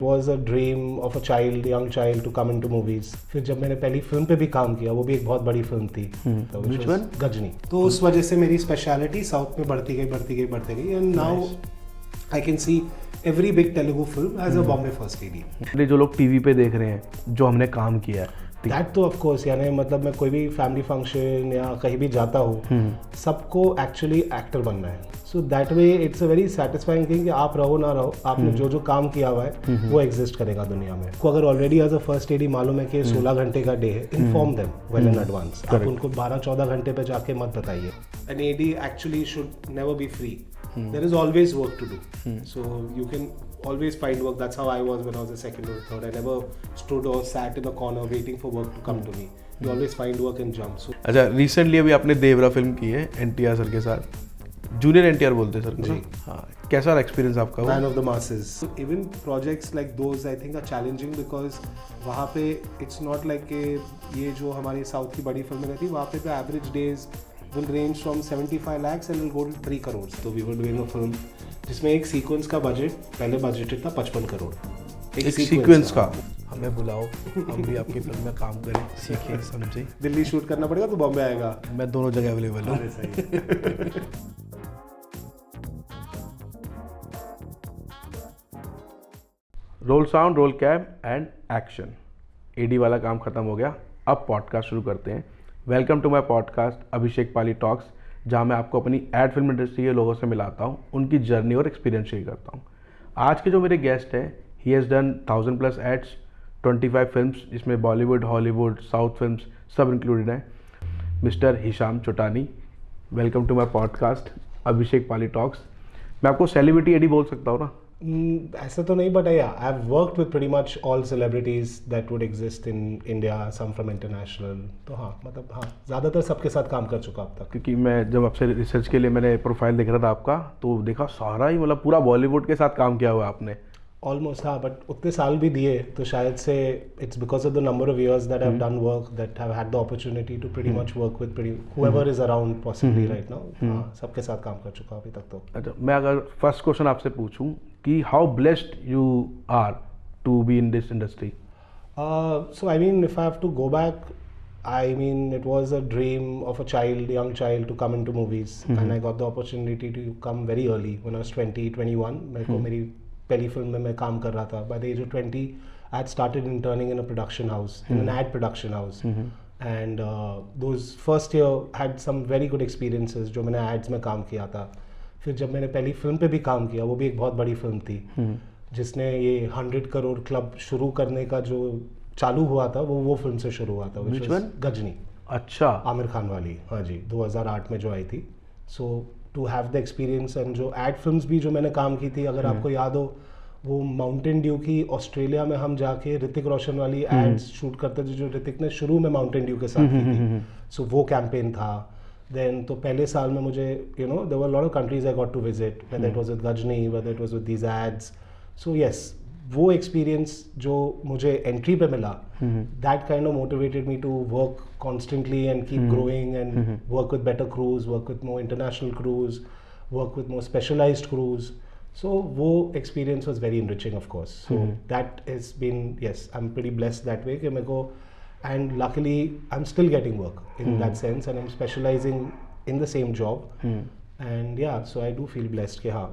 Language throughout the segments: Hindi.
Was a dream of a child, young child to come into movies. फिर जब मैंने पहली फिल्म पे भी काम किया, वो भी एक बहुत बड़ी फिल्म थी, Which one? गजनी। तो उस वजह से मेरी स्पेशलिटी साउथ में बढ़ती गई and now I can see every big Telugu film as a Bombay first lady. जो लोग टीवी पे देख रहे हैं, जो हमने काम किया है, दैट तो ऑफ कोर्स, यानी मतलब मैं कोई भी फैमिली फंक्शन या कहीं भी जाता हूँ, सबको एक्चुअली एक्टर बनना है। So that way it's a very satisfying thing कि आप रहो ना रहो, आपने जो जो काम किया हुआ है वो एग्जिस्ट करेगा दुनिया में। को अगर already as a first AD मालूम है कि 16 घंटे का डे है, inform them well in advance. आप उनको 12-14 घंटे पे जाके मत बताइए। An AD actually should never be free. There is always work to do. So you can always find work. That's how I was when I was a second or third. I never stood or sat in a corner waiting for work to come to me. You always find work and jump. So अच्छा, रिसेंटली अभी आपने देवरा फिल्म की है एनटीआर सर के साथ, जूनियर एनटीआर बोलते हैं सर को। जी। हाँ, कैसा रहा एक्सपीरियंस आपका? Man of the masses. So even projects like those I think are challenging because वहाँ पे it's not like कि ये जो हमारी साउथ की बड़ी फिल्में रहती, वहाँ पे the average days will range from 75 lakhs and will go to 3 crores. So we were doing a film जिसमें एक सीक्वेंस का बजट, पहले बजटेड था 55 करोड़। एक सीक्वेंस का। हमें बुलाओ, हम भी आपकी फिल्म में काम करें, सीखें, समझें। दिल्ली शूट करना पड़ेगा तो बॉम्बे आएगा। मैं दोनों जगह अवेलेबल हूँ। अरे सही। Roll sound, roll cam and action. AD वाला काम खत्म हो गया, अब पॉडकास्ट शुरू करते हैं। Welcome to my podcast Abhishek Pali talks, जहां मैं आपको अपनी एड फिल्म इंडस्ट्री के लोगों से मिलाता हूं, उनकी जर्नी और एक्सपीरियंस शेयर करता हूं। आज के जो मेरे गेस्ट हैं, he has done 1000+ ads, 25 films, जिसमें बॉलीवुड, हॉलीवुड, साउथ फिल्म्स सब इंक्लूडेड हैं। Mister Hisham Chotani, welcome to my podcast Abhishek Pali talks. मैं आपको सेलिब्रिटी एडी बोल सकता हूँ ना? ऐसा तो नहीं, but I have worked with pretty much all celebrities that would exist in India, some from international. तो हाँ, मतलब हाँ, ज़्यादातर सबके साथ काम कर चुका अब तक। क्योंकि मैं जब आपसे रिसर्च के लिए मैंने प्रोफाइल देख रहा था आपका, तो देखा सारा ही मतलब पूरा बॉलीवुड के साथ काम किया हुआ है आपने। ऑलमोस्ट हाँ, बट उतने साल भी दिए तो शायद से it's because of the number of years that I have done work, that have had the opportunity to pretty much work with pretty whoever is around possibly right now. हाँ, सबके साथ काम कर चुका अभी तक तो। अच्छा, मैं अगर फर्स्ट क्वेश्चन आपसे पूछूं कि how blessed you are to be in this industry? So I mean, if I have to go back, I mean, it was a dream of a child, young child, to come into movies, and I got the opportunity to come very early when I was 20-21. मेरे को मेरी पहली फिल्म में मैं काम कर रहा था। By the age of 20, I had started interning in a production house, in an ad production house, and those first year had some very good experiences जो मैंने ads में काम किया था। फिर जब मैंने पहली फिल्म पे भी काम किया, वो भी एक बहुत बड़ी फिल्म थी, जिसने ये 100 करोड़ क्लब शुरू करने का जो चालू हुआ था, वो फिल्म से शुरू हुआ था। Which one? गजनी। अच्छा, आमिर खान वाली, हाँ जी, 2008 में जो आई थी। So to have the experience, and जो एड फिल्म्स भी जो मैंने काम की थी, अगर आपको याद हो, वो माउंटेन ड्यू की ऑस्ट्रेलिया में हम जाके ऋतिक रोशन वाली एड्स शूट करते थे, जो ऋतिक ने शुरू में माउंटेन ड्यू के साथ की थी। सो वो कैंपेन था। देन तो पहले साल में मुझे there were lot of countries I got to visit, whether it was with Ghajini, whether it was with these ads. So yes, वो एक्सपीरियंस जो मुझे एंट्री पे मिला, that kind of motivated me to work constantly and keep growing and work with better crews, work with more international crews, work with more specialised crews. So वो experience was very enriching, of course. So that has been, yes, I'm pretty blessed that way कि मेरे को, and luckily I'm still getting work in that sense, and I'm specializing in the same job. And yeah, so I do feel blessed कि हाँ,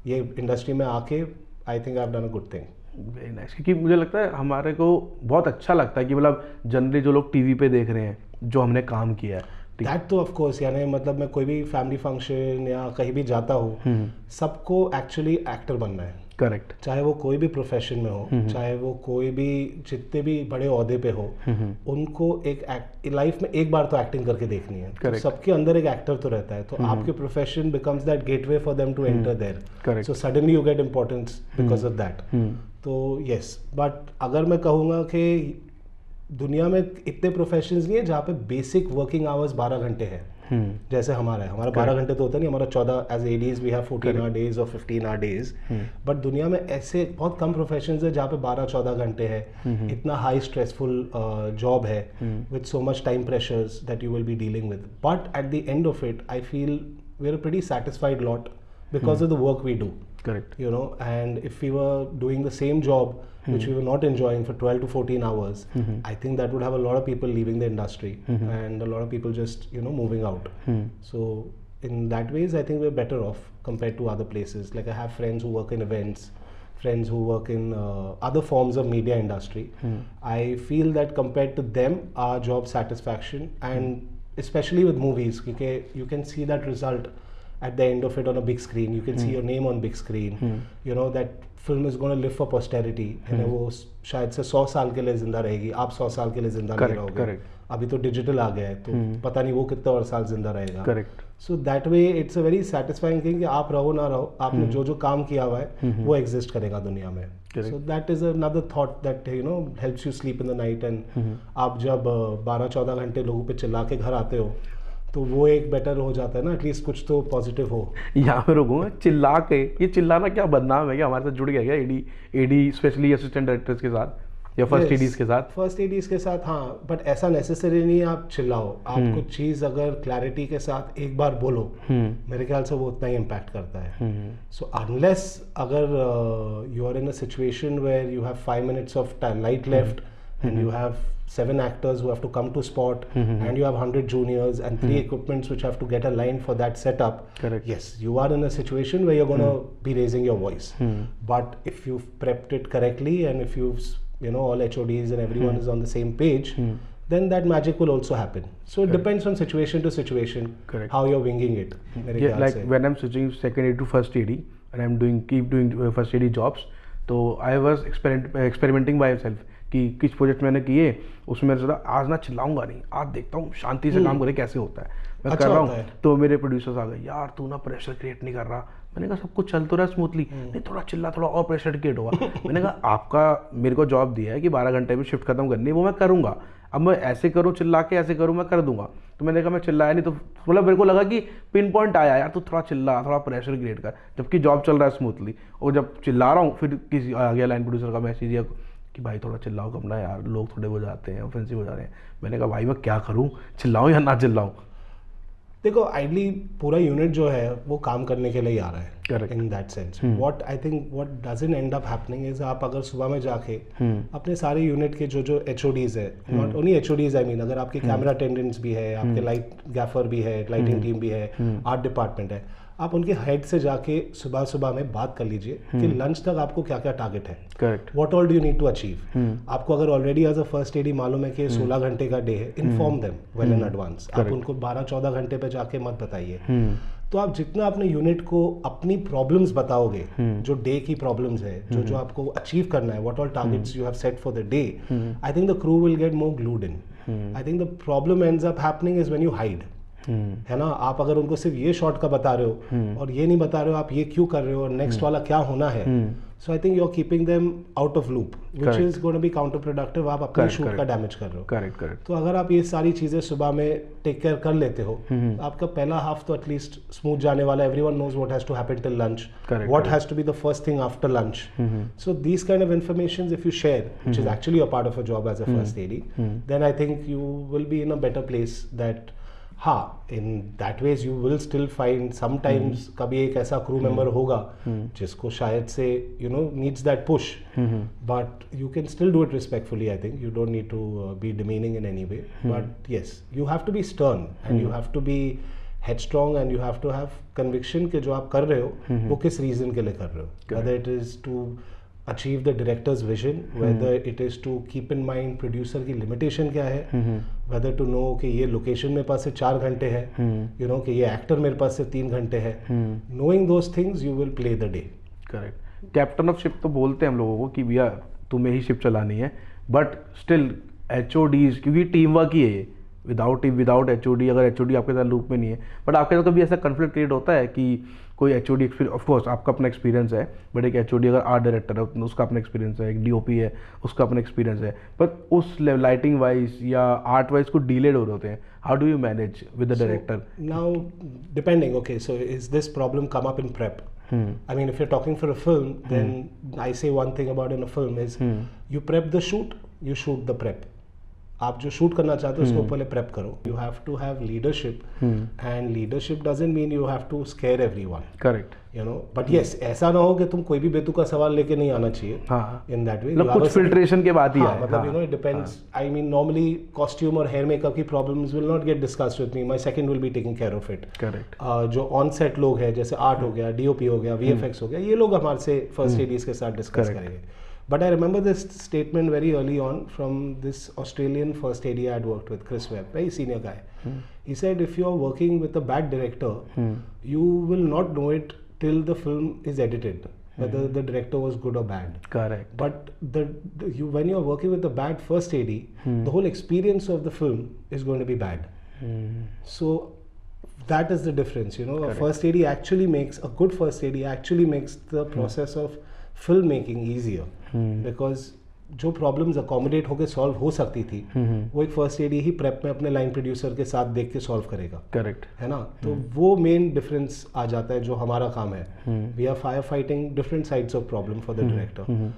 ये इंडस्ट्री में आके I think I've done a good thing. Very nice. क्योंकि मुझे लगता है हमारे को बहुत अच्छा लगता है कि मतलब जनरली जो लोग टीवी पे देख रहे हैं, जो हमने काम किया है, दैट तो ऑफ कोर्स, यानी मतलब मैं कोई भी फैमिली फंक्शन या कहीं भी जाता हूँ, सबको एक्चुअली एक्टर बनना है। करेक्ट। चाहे वो कोई भी प्रोफेशन में हो, चाहे वो कोई भी जितने भी बड़े ओहदे पे हो, उनको एक लाइफ में एक बार तो एक्टिंग करके देखनी है। तो सबके अंदर एक एक्टर तो रहता है, तो आपके profession becomes that gateway for them to enter there. So suddenly you get importance because of that. तो यस, बट अगर मैं कहूँगा कि दुनिया में इतने प्रोफेशंस नहीं है जहाँ पे बेसिक वर्किंग आवर्स 12 घंटे हैं, जैसे हमारा है। हमारा 12 घंटे तो होता नहीं, हमारा 14 as ADs we have 14 hour days और 15 आवर डेज। बट दुनिया में ऐसे बहुत कम प्रोफेशंस है जहाँ पे 12-14 घंटे है। इतना हाई स्ट्रेसफुल जॉब है with so much time pressures that you will be dealing with. But at the end of it I feel we are a pretty satisfied lot because of the work we do. Correct. You know, and if we were doing the same job which we were not enjoying for 12 to 14 hours, I think that would have a lot of people leaving the industry and a lot of people just, you know, moving out. So in that ways, I think we're better off compared to other places. Like I have friends who work in events, friends who work in other forms of media industry. I feel that compared to them, our job satisfaction, and especially with movies, because you can see that result at the end of it on a big screen. You can see your name on big screen. You know that film is going to live for posterity. And वो शायद से 100 साल के लिए जिंदा रहेगी. आप 100 साल के लिए जिंदा नहीं रहोगे. अभी तो डिजिटल आ गया है, तो पता नहीं वो कितने और साल जिंदा रहेगा. Correct. So that way it's a very satisfying thing कि आप रहो ना रहो, आपने जो जो काम किया हुआ है वो एग्जिस्ट करेगा दुनिया में. So that is another thought that you know helps you sleep in the night. And आप जब 12-14 घंटे लोगों पे चिल्ला के घर आते हो तो वो एक बेटर हो जाता है ना, एटलीस्ट कुछ तो पॉजिटिव हो. यहाँ पे रुकूंगा, चिल्ला के, ये चिल्लाना क्या बदनाम है क्या? हमारे साथ जुड़ गया क्या एडी स्पेशली असिस्टेंट डायरेक्टर्स के साथ या फर्स्ट एडीज के साथ? फर्स्ट एडीज के साथ हाँ, बट ऐसा नेसेसरी नहीं है आप चिल्लाओ. आप कुछ चीज़ अगर क्लैरिटी के साथ एक बार बोलो, मेरे ख्याल से वो उतना ही इम्पैक्ट करता है. सो अनलेस अगर you are in a situation where you have 5 minutes of light left and you have 7 actors who have to come to spot, and you have 100 juniors and 3 equipments which have to get aligned for that setup. Correct. Yes, you are in a situation where you're going to be raising your voice. But if you've prepped it correctly and if you've, you know, all HODs and everyone is on the same page, then that magic will also happen. So it depends from situation to situation. Correct. How you're winging it. Yeah, like when I'm switching second AD to first AD and I'm keep doing first AD jobs, so I was experimenting by myself कि किस प्रोजेक्ट मैंने किए, उसमें मेरे सोचा आज ना चिल्लाऊंगा नहीं, आज देखता हूँ शांति से काम करे कैसे होता है. मैं अच्छा कर रहा हूँ तो मेरे प्रोड्यूसर्स आ गए, यार तू ना प्रेशर क्रिएट नहीं कर रहा. मैंने कहा सब कुछ चल तो रहा स्मूथली, नहीं थोड़ा चिल्ला, थोड़ा और प्रेशर क्रिएट होगा. मैंने कहा आपका मेरे को जॉब दिया है कि 12 घंटे में शिफ्ट खत्म करनी है, वो मैं करूँगा. अब मैं ऐसे करूँ चिल्ला के, ऐसे करूँ, मैं कर दूंगा. तो मैंने कहा मैं चिल्लाया नहीं, तो मतलब मेरे को लगा कि पिन पॉइंट आया, यार तू थोड़ा चिल्ला, थोड़ा प्रेशर क्रिएट कर, जबकि जॉब चल रहा है स्मूथली. और जब चिल्ला रहा हूँ फिर किसी आ गया लाइन प्रोड्यूसर का मैसेज या कि भाई थोड़ा चिल्लाओ कम ना यार, लोग थोड़े हो जाते हैं, ऑफेंसिव हो जा रहे हैं. मैंने कहा भाई मैं क्या करूं, चिल्लाऊं या ना चिल्लाऊं? देखो आइडली पूरा यूनिट जो है वो काम करने के लिए ही आ रहा है. Correct. In that sense what I think what doesn't and up happening is आप अगर सुबह में जाके अपने सारे यूनिट के जो HODs है, not only HODs I mean, अगर आपके कैमरा अटेंडेंट्स भी है, आपके लाइट गैफर भी है, लाइटिंग टीम भी है, आर्ट डिपार्टमेंट है, आप उनके हेड से जाके सुबह सुबह में बात कर लीजिए कि लंच तक आपको क्या क्या टारगेट है. Correct. What all do you need to achieve. आपको अगर already as a first AD मालूम है कि 16 घंटे का डे है, inform them well in advance. आप उनको 12-14 घंटे पे जाके मत बताइए. तो आप जितना अपने यूनिट को अपनी प्रॉब्लम्स बताओगे, जो डे की प्रॉब्लम्स है, जो आपको अचीव करना है, what all targets you have set for the day, I think the crew will get more glued in. I think the problem ends up happening is when you hide. है ना, आप अगर उनको सिर्फ ये शॉट का बता रहे हो और ये नहीं बता रहे हो आप ये क्यों कर रहे हो और नेक्स्ट वाला क्या होना है, so I think you are keeping them out of loop which is going to be counterproductive. आप अपने शूट का डैमेज कर रहे हो. करेक्ट. तो अगर आप ये सारी चीजें सुबह में टेक केयर कर लेते हो, आपका पहला हाफ तो एटलीस्ट स्मूथ जाने वाला है. Everyone knows what has to happen till lunch, what has to be the first thing after lunch. So these kind of information if you share which is actually a part of a job as a first AD, then I think you will be in a better place. That हाँ, in that ways you will still find sometimes कभी एक ऐसा क्रू मेंबर होगा जिसको शायद से you know needs that push, but you can still do it respectfully. I think you don't need to be demeaning in any way, but yes you have to be stern and you have to be headstrong and you have to have conviction कि जो आप कर रहे हो वो किस रीजन के लिए कर रहे हो. whether it is to achieve the director's vision, whether it is to keep in mind producer की limitation क्या है, whether to know कि ये location मेरे पास से 4 घंटे है, you know कि ये actor मेरे पास से 3 घंटे है. knowing those things you will play the day. Correct. Captain of ship तो बोलते हैं हम लोगों को कि भैया तुम्हें ही शिप चलानी है, बट स्टिल HODs क्योंकि टीम वर्क ही है ये, विदाउट HOD, अगर HOD आपके साथ लूप में नहीं है, बट आपके साथ कभी ऐसा कन्फ्लिक्ट क्रिएट होता है कि कोई HOD एक्सपीरियंस, ऑफकोर्स आपका अपना एक्सपीरियंस है, बट एक HOD अगर आर्ट डायरेक्टर है उसका अपना एक्सपीरियंस है, एक DOP है उसका अपना एक्सपीरियंस है, पर उस लाइटिंग वाइज या आर्ट वाइज को डिलेड हो रहे होते हैं. How do you manage with the director? Now depending, okay, so is this problem come up in prep? I mean, if you're talking for a film, then I say one thing about in a film is you prep the shoot, you shoot the prep. आप जो शूट करना चाहते हो उसको पहले प्रेप करो. You have to have leadership, and leadership doesn't mean you have to scare everyone. Correct. You know, but yes, ऐसा ना हो कि तुम कोई भी बेतुका सवाल लेके नहीं आना चाहिए. हाँ, इन दैट वे मतलब कुछ फिल्ट्रेशन के बाद ही हाँ, आए. मतलब you know it depends. I mean normally costume और हेयर मेकअप की problems will not gate discussed with me. My second will be taking care of it. Correct. जो ऑन सेट लोग हैं, जैसे आर्ट हो गया, डीओपी हो गया, वीएफएक्स हो गया, ये लोग हमारे से फर्स्ट एडीज के साथ डिस्कस करेंगे. But I remember this statement very early on from this Australian first AD I had worked with, Chris Webb, very senior guy. He said, if you are working with a bad director, you will not know it till the film is edited, whether the director was good or bad. Correct. But when you are working with a bad first AD, the whole experience of the film is going to be bad. So that is the difference, you know. Correct. A first AD actually makes, a good first AD actually makes the process of film making easier, because जो प्रॉब्लम्स अकोमोडेट होकर सॉल्व हो सकती थी वो एक फर्स्ट एडी ही प्रेप में अपने लाइन प्रोड्यूसर के साथ देख के सॉल्व करेगा. करेक्ट है ना. तो वो मेन डिफरेंस आ जाता है जो हमारा काम है. We are fire fighting different sides of problem for the director.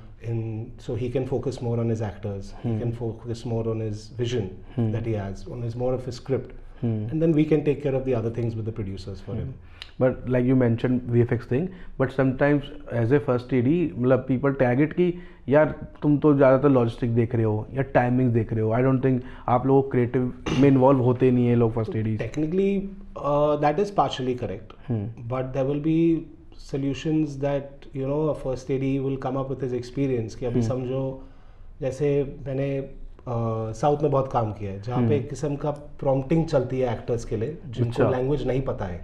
So he can focus more on his actors, he can focus more on his vision that he has, on his more of his script, and then we can take care of the other things with the producers for him. But like you mentioned VFX thing, but sometimes as a first AD मतलब people tag it कि यार तुम तो ज़्यादातर लॉजिस्टिक देख रहे हो या टाइमिंग देख रहे हो. आई डोंट थिंक आप लोग क्रिएटिव में इन्वॉल्व होते नहीं है लोग first AD. Technically that is partially correct, but there will be solutions that, you know, a first AD will come up with his experience. कि अभी समझो जैसे मैंने साउथ में बहुत काम किया है जहाँ पे एक किस्म का प्रॉम्प्टिंग चलती है एक्टर्स के लिए जिनको लैंग्वेज नहीं पता है.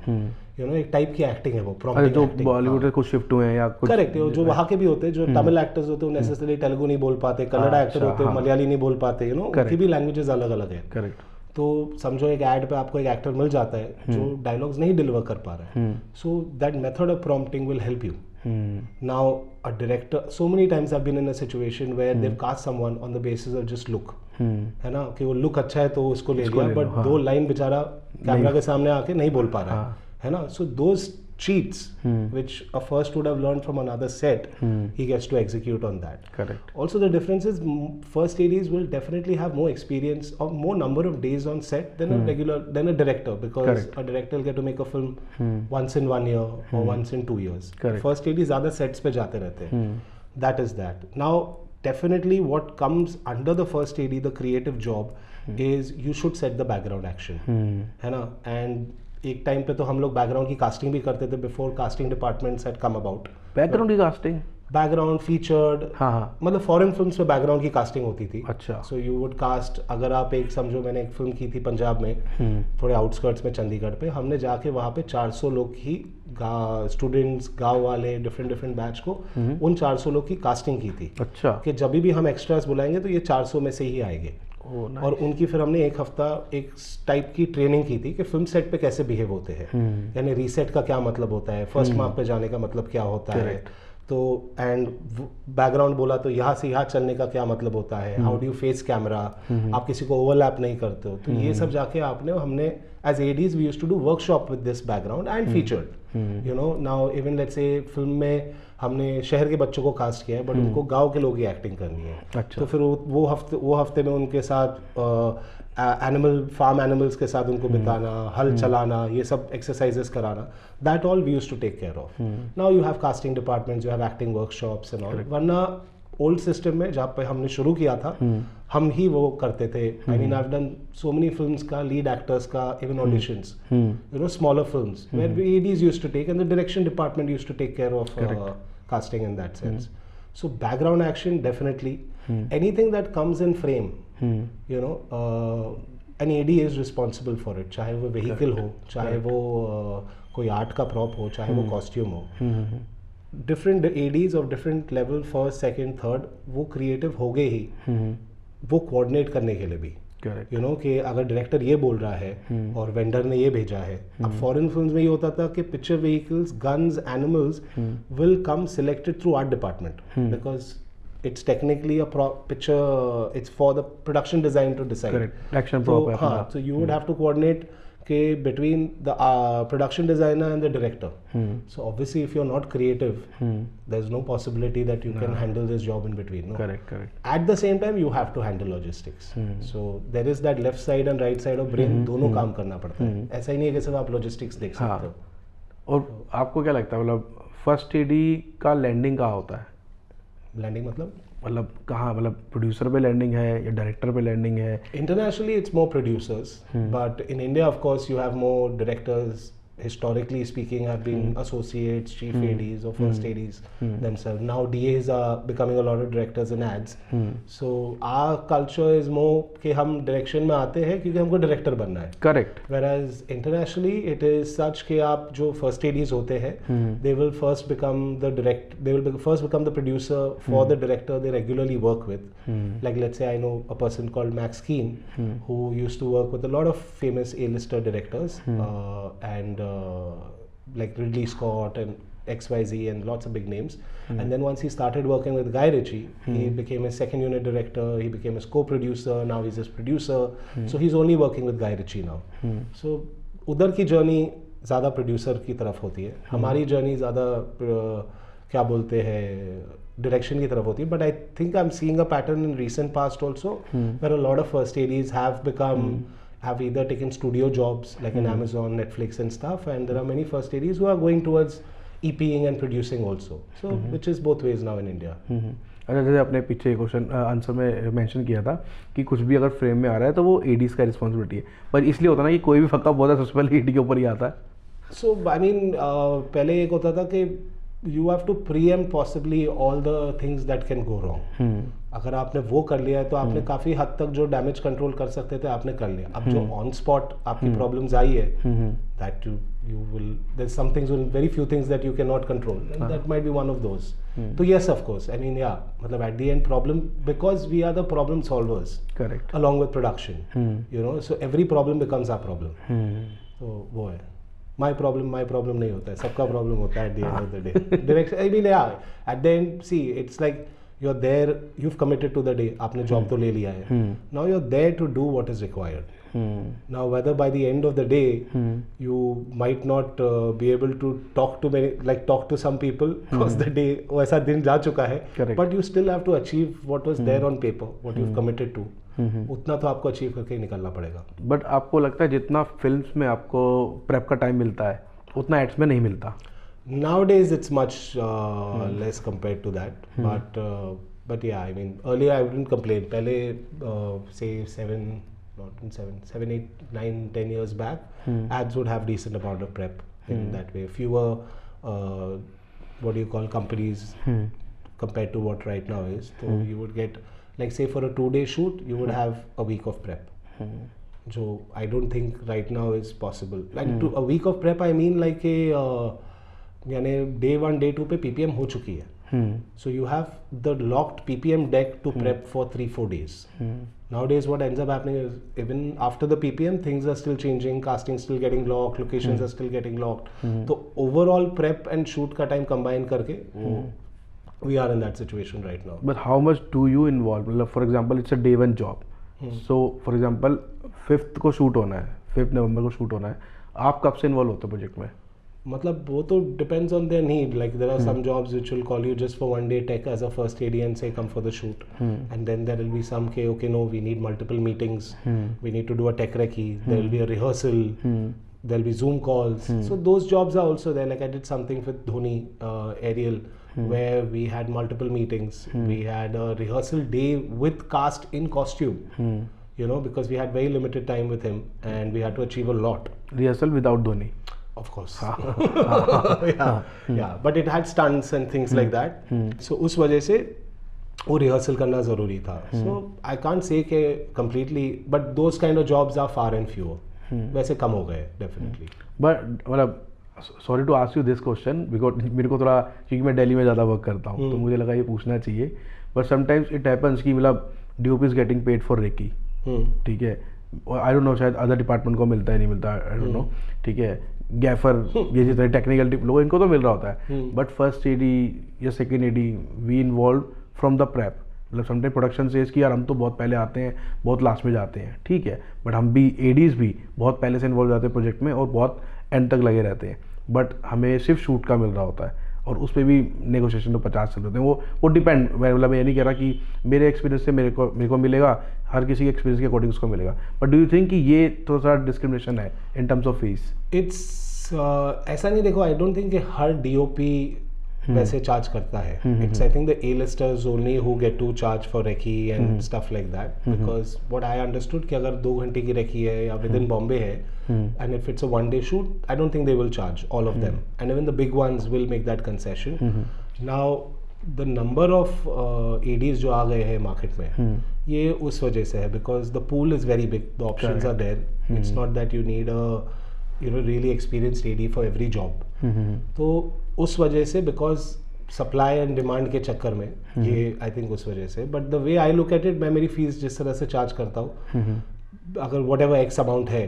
यू नो, एक टाइप की एक्टिंग है वो प्रॉम्प्टिंग. जो बॉलीवुड से कुछ शिफ्ट हुए हैं या कुछ. करेक्ट. जो वहाँ के भी होते हैं, जो तमिल एक्टर्स होते हैं नेसेसरी तेलुगु नहीं बोल पाते, कन्नड़ा एक्टर होते हैं मलयाली नहीं बोल पाते. यू नो, उनकी भी लैंग्वेजेस अलग अलग है. करेक्ट. तो समझो एक ऐड पे आपको एक एक्टर मिल जाता है जो डायलॉग्स नहीं डिलीवर कर पा रहा है. So that method of prompting will help you. Now a director, so many times I have been in a situation where they have cast someone on the basis of just look. है ना, कि वो लुक अच्छा है तो उसको ले लिया, बट दो लाइन बेचारा कैमरा के सामने आके नहीं बोल पा रहा है ना. So those cheats which a first would have learned from another set, he gets to execute on that. Correct. Also the difference is first ADs will definitely have more experience or more number of days on set than a director, because Correct. a director will get to make a film once in 1 year or once in 2 years. Correct. First ADs ज़्यादा sets पे जाते रहते हैं. That is that. Now definitely what comes under the first AD, the creative job, is you should set the background action. है ना. And एक टाइम पे तो हम लोग बैकग्राउंड की कास्टिंग भी करते थे before casting departments had come about. Background की कास्टिंग, बैकग्राउंड फीचर्ड, हाँ, मतलब फॉरेन फिल्म्स में बैकग्राउंड की कास्टिंग होती थी. अच्छा. सो यू वुड कास्ट, अगर आप एक समझो, मैंने एक फिल्म की थी पंजाब में, थोड़े आउटस्कर्ट्स में चंडीगढ़ पे, हमने जाके वहाँ पे 400 लोग की स्टूडेंट्स, गाँव वाले, डिफरेंट बैच को, उन 400 लोग की कास्टिंग की थी. अच्छा. कि जब भी हम एक्स्ट्रास बुलाएंगे तो ये 400 में से ही आएंगे. और उनकी फिर हमने एक हफ्ता एक टाइप की ट्रेनिंग की थी कि फिल्म सेट पे कैसे बिहेव होते हैं, यानी रीसेट का क्या मतलब होता है, फर्स्ट मार्क पे जाने का मतलब क्या होता है, तो एंड बैकग्राउंड बोला तो यहाँ से यहाँ चलने का क्या मतलब होता है, how do you face camera, आप किसी को ओवरलैप नहीं करते हो. तो ये सब जाके हमने as ADs we used to do workshop with this background and featured. You know, now even let's say film में हमने शहर के बच्चों को कास्ट किया है, बट उनको गांव के लोग ही एक्टिंग करनी है. अच्छा. तो फिर वो हफ्ते में उनके साथ फार्म एनिमल्स के साथ उनको बिताना, हल चलाना, ये सब एक्सरसाइजेस कराना, that all we used to take care of. Now you have casting departments, you have acting workshops and all. वरना ओल्ड सिस्टम में जहाँ पे हमने शुरू किया था, हम ही वो करते थे. I mean I have done so many films का, लीड एक्टर्स का, even auditions, you know, smaller films where ADs used to take and the direction department used to take care of casting in that sense. So background action, definitely. Anything that comes in frame, you know, an AD is responsible for it. चाहे वो vehicle हो, चाहे वो कोई art का prop हो, चाहे वो costume हो. Different ADs of different level, first, second, third, वो creative हो गए ही, वो coordinate करने के लिए भी. यू नो, कि अगर डायरेक्टर ये बोल रहा है और वेंडर ने ये भेजा है. अब फॉरेन फिल्म्स में ये होता था कि picture vehicles, guns, animals will come selected through art department, because it's technically a picture, it's for the production design to decide. Correct. Action so, prop. so you would have to coordinate कि between the production designer and the director. So obviously if you're not creative, there's no possibility that you can handle this job in between. No? Correct. At the same time you have to handle logistics. So there is that left side and right side of brain, दोनों काम करना पड़ता है. ऐसा ही नहीं है कि सिर्फ आप logistics देख सकते हो. और आपको क्या लगता है मतलब फर्स्ट एडी का लैंडिंग कहाँ होता है? लैंडिंग मतलब कहाँ, मतलब प्रोड्यूसर पे लैंडिंग है या डायरेक्टर पे लैंडिंग है? Internationally, it's more producers, but in India, of course, you have more directors. Historically speaking, have been associates, chief ADs or first ADs themselves. Now DAs are becoming a lot of directors in ads. So our culture is more कि हम direction में आते हैं क्योंकि हमको director बनना है. Correct. Whereas internationally, it is such कि आप जो first ADs होते हैं, they will first become the producer for the director they regularly work with. Like let's say I know a person called Max Keen who used to work with a lot of famous A-lister directors and like Ridley Scott and XYZ and lots of big names. And then once he started working with Guy Ritchie, he became a second unit director, he became a co-producer, now he's his producer. So he's only working with Guy Ritchie now. So उधर की जर्नी ज़्यादा प्रोड्यूसर की तरफ होती है, हमारी जर्नी ज़्यादा क्या बोलते हैं डायरेक्शन की तरफ होती है. But I think I am seeing a pattern in recent past also where a lot of first ADs have either taken studio jobs like in Amazon, Netflix and stuff, and there are many first ADs who are going towards EPing and producing also. So which is both ways now in India. अच्छा, जैसे आपने पीछे क्वेश्चन आंसर में मेंशन किया था कि कुछ भी अगर फ्रेम में आ रहा है तो वो एडीज का रिस्पॉन्सिबिलिटी है, पर इसलिए होता ना कि कोई भी फक्का बहुत है सबसे पहले एडी के ऊपर ही आता है. So I mean पहले एक होता था कि you have to preempt possibly all the things that can go wrong. अगर आपने वो कर लिया है तो आपने काफी हद तक जो डैमेज कंट्रोल कर सकते थे आपने कर लिया. अब जो ऑन स्पॉट आपकी प्रॉब्लम्स आई है that you will there's some things, very few things that you cannot control, and that might be one of those. So yes, of course, I mean yeah, मतलब at the end problem, because we are the problem solvers. Correct. Along with production, you know, so every problem becomes our problem. तो वो है. My problem नहीं होता है, सबका problem होता है at the end of the day. Direction, I mean yeah, at the end, see, it's like you're there, you've committed to the day, आपने job तो ले लिया है. Now you're there to do what is required. Now whether by the end of the day you might not be able to talk to some people because the day वैसा दिन जा चुका है. Correct. But you still have to achieve what was there on paper, what you've committed to. उतना तो आपको अचीव करके ही निकलना पड़ेगा. बट आपको लगता है जितना फिल्म्स में आपको प्रेप का टाइम मिलता है उतना एड्स में नहीं मिलता? Nowadays it's much less compared to that, but yeah, I mean earlier I wouldn't complain. पहले say 7, 8, 9, 10 years back, ads would have decent amount of prep in that way. Fewer what do you call companies compared to what right now is. So you would get, like say for a 2-day shoot you would have a week of prep. So I don't think right now is possible. Like to a week of prep I mean like a यानी day 1 day 2 पे PPM हो चुकी है. So you have the locked PPM deck to prep for 3-4 days. Nowadays what ends up happening is even after the PPM things are still changing, casting still getting locked, locations are still getting locked. तो overall prep and shoot का time combine करके we are in that situation right now. But how much do you involve? मतलब for example it's a day 1 job. So for example 5th को शूट होना है, 5 नवंबर को शूट होना है, आप कब से इन्वॉल्व होते हो प्रोजेक्ट में? मतलब वो तो depends on their need. Like there are some jobs which will call you just for 1 day tech as a first AD and say come for the shoot. And then there will be some okay no, we need multiple meetings, we need to do a tech recce, there will be a rehearsal, there will be Zoom calls. So those jobs are also there. Like I did something with Dhoni, Ariel, where we had multiple meetings. We had a rehearsal day with cast in costume, you know, because we had very limited time with him and we had to achieve a lot. Rehearsal without Dhoni? Of course. Yeah, but it had stunts and things like that. So उस वजह से वो रिहर्सल करना ज़रूरी था. So I can't say कि completely, but those kind of jobs are far and fewer. वैसे कम हो गए definitely. But मतलब sorry to ask you this question because मेरे को थोड़ा, क्योंकि मैं दिल्ली में ज़्यादा वर्क करता हूँ तो मुझे लगा ये पूछना चाहिए. बट समटाइम्स इट हैपन्स कि मतलब DOP is getting paid for recce, ठीक है, आई डोंट नो शायद अदर डिपार्टमेंट को मिलता है नहीं मिलता, आई डोंट नो, ठीक है, गैफर ये जितने टेक्निकल लोग इनको तो मिल रहा होता है. बट फर्स्ट AD या second AD we involve from the prep. मतलब समटाइम प्रोडक्शन सेज कि यार हम तो बहुत पहले आते हैं, बहुत लास्ट में जाते हैं, ठीक है, बट हम भी एडीज भी बहुत पहले से इन्वॉल्व जाते हैं प्रोजेक्ट में और बहुत एंड तक लगे रहते हैं, बट हमें सिर्फ शूट का मिल रहा होता है और उस पर भी नेगोशिएशन तो 50 चल रहे हैं। वो डिपेंड, मतलब मैं ये नहीं कह रहा कि मेरे एक्सपीरियंस से मेरे को मिलेगा, हर किसी के एक्सपीरियंस के अकॉर्डिंग उसको मिलेगा, बट डू यू थिंक कि ये थोड़ा सा डिस्क्रिमिनेशन है in terms of fees? It's ऐसा नहीं, देखो आई डोंट थिंक कि हर डीओपी वैसे चार्ज करता है. It's I think the A listers only who get to charge for recce and stuff like that, because what I understood कि अगर 2 घंटे की रेकी है या विद इन बॉम्बे है and if it's a one day shoot, I don't think they will charge all of them, and even the big ones will make that concession. Now the number of ADs जो आ गए हैं मार्केट में, ये उस वजह से है because the pool is very big, the options are there. It's not that you need a really experienced AD for every job. तो उस वजह से because सप्लाई एंड डिमांड के चक्कर में ये आई थिंक उस वजह से, but the way I look at it, मैं मेरी फीस जिस तरह से चार्ज करता हूँ, अगर वट एवर एक्स अमाउंट है,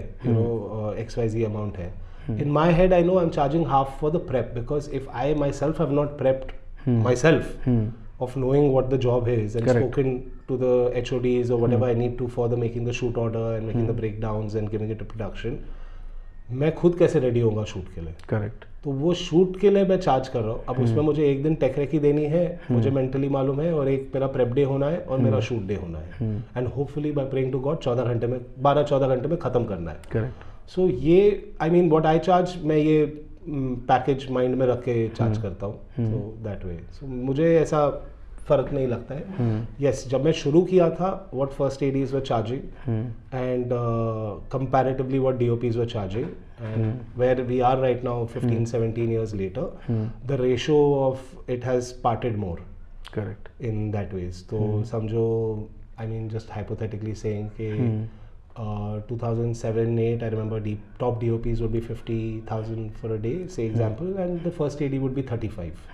XYZ अमाउंट है, in my head I know I am charging half for the prep, because if I myself have not prepped myself of knowing what the job is and Correct. spoken to the HODs or whatever I need to for the making the shoot order and making the breakdowns and giving it to production, मैं खुद कैसे रेडी होऊंगा शूट के लिए. करेक्ट. तो वो शूट के लिए मैं चार्ज कर रहा हूँ. अब उसमें मुझे एक दिन टेक रेकी देनी है, मुझे मेंटली मालूम है, और एक मेरा प्रेप डे होना है और मेरा शूट डे होना है, and hopefully by praying to God 12-14 घंटे में ख़त्म करना है. करेक्ट. सो ये I mean what I charge, मैं ये पैकेज माइंड में रख के चार्ज करता हूँ. सो दैट वे, सो मुझे ऐसा फ़र्क नहीं लगता है. यस, जब मैं शुरू किया था, what first ADs were charging and comparatively what DOPs were charging, and where we are right now 15-17 years later, the ratio of it has parted more. Correct. In that ways. तो समझो, I mean just hypothetically saying कि 2007-8 I remember top DOPs would be 50,000 for a day, say example, and the first AD would be 35.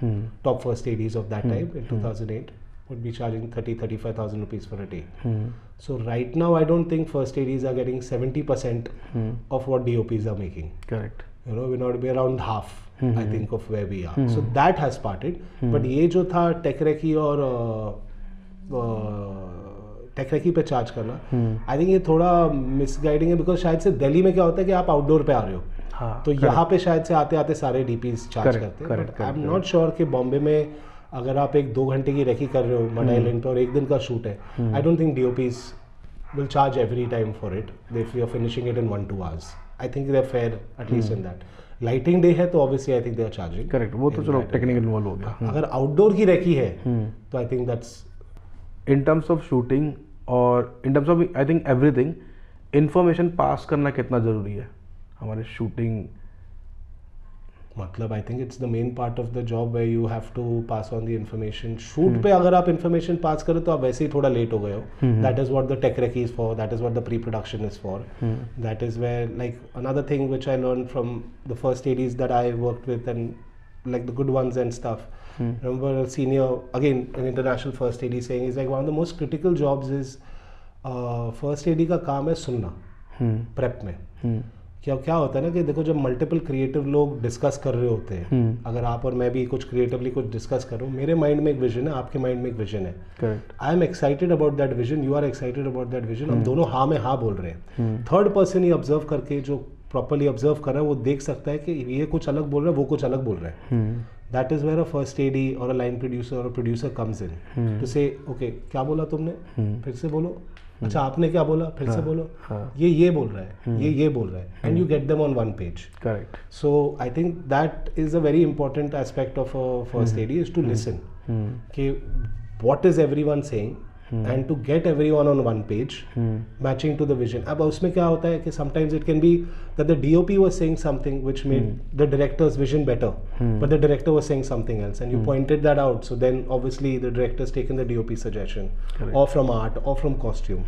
Top first ADs of that time in 2008 would be charging 30-35,000 rupees for a day. So right now I don't think first ADs are getting 70% of what DOPs are making. Correct. You know, we're not be around half, I think, of where we are. So that has parted. But ये जो था टेक रेकी और टेक रेकी पे चार्ज करना, आई थिंक ये थोड़ा मिसगाइडिंग है, बिकॉज शायद से दिल्ली में क्या होता है कि आप आउटडोर पे आ रहे हो, तो यहाँ पे शायद से आते आते सारे डीपीज चार्ज करते हैं. But I am not sure कि बॉम्बे में अगर आप एक 2 घंटे की रेकी कर रहे हो मड आइलैंड पे और एक दिन का शूट है, I don't think DOPs will charge every time for it if you're finishing it in 1-2 hours. I think they're fair at least in that. Lighting day है तो obviously I think they're charging. Correct. वो तो चलो टेक्निकल इन्वॉल्व हो गया. अगर आउटडोर की रेकी है तो I think that's in terms of shooting और in terms of I think everything, information पास करना कितना ज़रूरी है हमारे शूटिंग. मतलब I think it's the main part of the job where you have to pass on the information. Shoot पे अगर आप इन्फॉर्मेशन पास करो तो आप वैसे ही थोड़ा लेट हो गए हो. That is what the tech recce is for, that is what the pre production is for. That is where like another thing which I learn from the first ADs that I worked with and like the good ones and stuff. Remember a senior, again an international first AD saying is like one of the most critical jobs is first AD का काम है सुनना प्रेप में. क्या होता है ना कि देखो, जब मल्टीपल क्रिएटिव लोग डिस्कस कर रहे होते हैं, अगर आप और मैं भी कुछ क्रिएटिवली कुछ डिस्कस करो, मेरे माइंड में एक विजन है, आपके माइंड में एक विजन है. Correct. I am excited about that vision, you are excited about that vision. हम दोनों हाँ में हाँ बोल रहे हैं. थर्ड पर्सन ही ऑब्जर्व करके, जो प्रॉपरली ऑब्जर्व कर रहा है, वो देख सकता है कि ये कुछ अलग बोल रहा है, वो कुछ अलग बोल रहा है. That is where a first AD और अ लाइन प्रोड्यूसर और producer comes in to say okay क्या बोला तुमने, फिर से बोलो. अच्छा आपने क्या बोला, फिर से बोलो. ये बोल रहा है, ये बोल रहा है, and you get them on one page. Correct. So I think that is a very important aspect of first AD, is to listen कि what is everyone saying and to get everyone on one page matching to the vision. अब उसमें क्या होता है कि sometimes it can be that the DOP was saying something which made the director's vision better, but the director was saying something else and you pointed that out. So then obviously the director's taken the DOP suggestion. Correct. Or from art or from costume.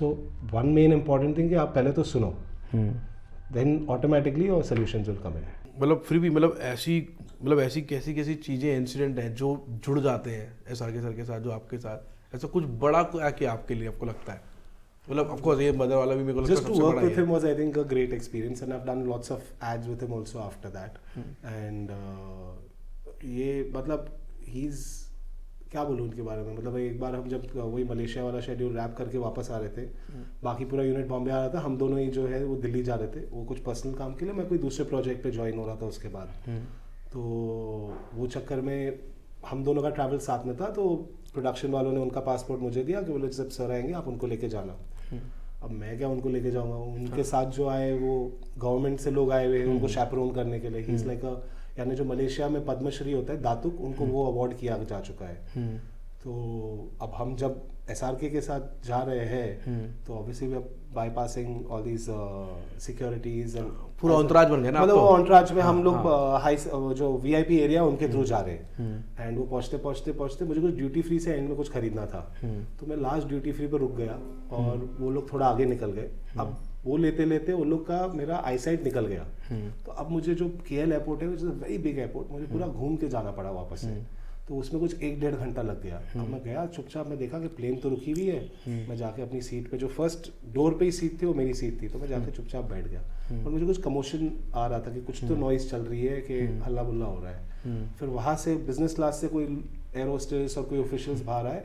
So one main important thing कि आप पहले तो सुनो, then automatically your solutions will come in. मतलब फिर भी मतलब ऐसी कैसी चीज़ें इंसिडेंट हैं जो जुड़ जाते हैं SRK सर के साथ, जो आपके साथ ऐसा कुछ बड़ा क्या किया आपके लिए, आपको लगता है? मतलब ऑफकोर्स ये मदर वाला भी मेरे को लगता है just to work with him was I think a great experience and I've done lots of ads with him also after that. And ये मतलब he's क्या बोलूँ उनके बारे में, मतलब एक बार हम जब वही मलेशिया वाला शेड्यूल रैप करके वापस आ रहे थे, बाकी पूरा यूनिट बॉम्बे आ रहा था, हम दोनों ही जो है वो दिल्ली जा रहे थे, वो कुछ पर्सनल काम के लिए, मैं कोई दूसरे प्रोजेक्ट पे ज्वाइन हो रहा था उसके बाद। तो वो चक्कर में हम दोनों का ट्रैवल साथ में था, तो प्रोडक्शन वालों ने उनका पासपोर्ट मुझे दिया कि बोले जब सर आएंगे आप उनको लेके जाना। अब मैं क्या उनको लेके जाऊंगा, उनके साथ जो आए वो गवर्नमेंट से लोग आए हुए हैं उनको शैपरोन करने के लिए। ही इज लाइक यानी जो मलेशिया में पद्मश्री होता है दातुक, उनको वो अवार्ड किया जा चुका है। तो अब हम जब SRK के साथ जा रहे हैं तो obviously we are bypassing all these securities and पूरा ऑन्टराज बन गया ना, मतलब वो ऑन्टराज में हम लोग हाई जो VIP एरिया उनके थ्रू जा रहे हैं। एंड वो पहुंचते मुझे कुछ ड्यूटी फ्री से एंड में कुछ खरीदना था, तो मैं लास्ट ड्यूटी फ्री पे रुक गया और वो लोग थोड़ा आगे निकल गए। अब वो लेते लेते वो लोग का मेरा आईसाइट निकल गया। तो अब मुझे जो KL एयरपोर्ट है, वेरी बिग एयरपोर्ट, मुझे पूरा घूम के जाना पड़ा वापस से। तो उसमें कुछ 1-1.5 घंटा लग गया। अब मैं गया चुपचाप, मैं देखा कि प्लेन तो रुकी हुई है, मैं जाके अपनी सीट पे, जो फर्स्ट डोर पे ही सीट थी वो मेरी सीट थी, तो मैं जाके चुपचाप बैठ गया। और मुझे कुछ कमोशन आ रहा था कि कुछ तो नॉइज चल रही है, कि हल्ला बुल्ला हो रहा है। फिर वहाँ से बिजनेस क्लास से कोई एयर होस्टेस और कोई ऑफिशियल्स बाहर आए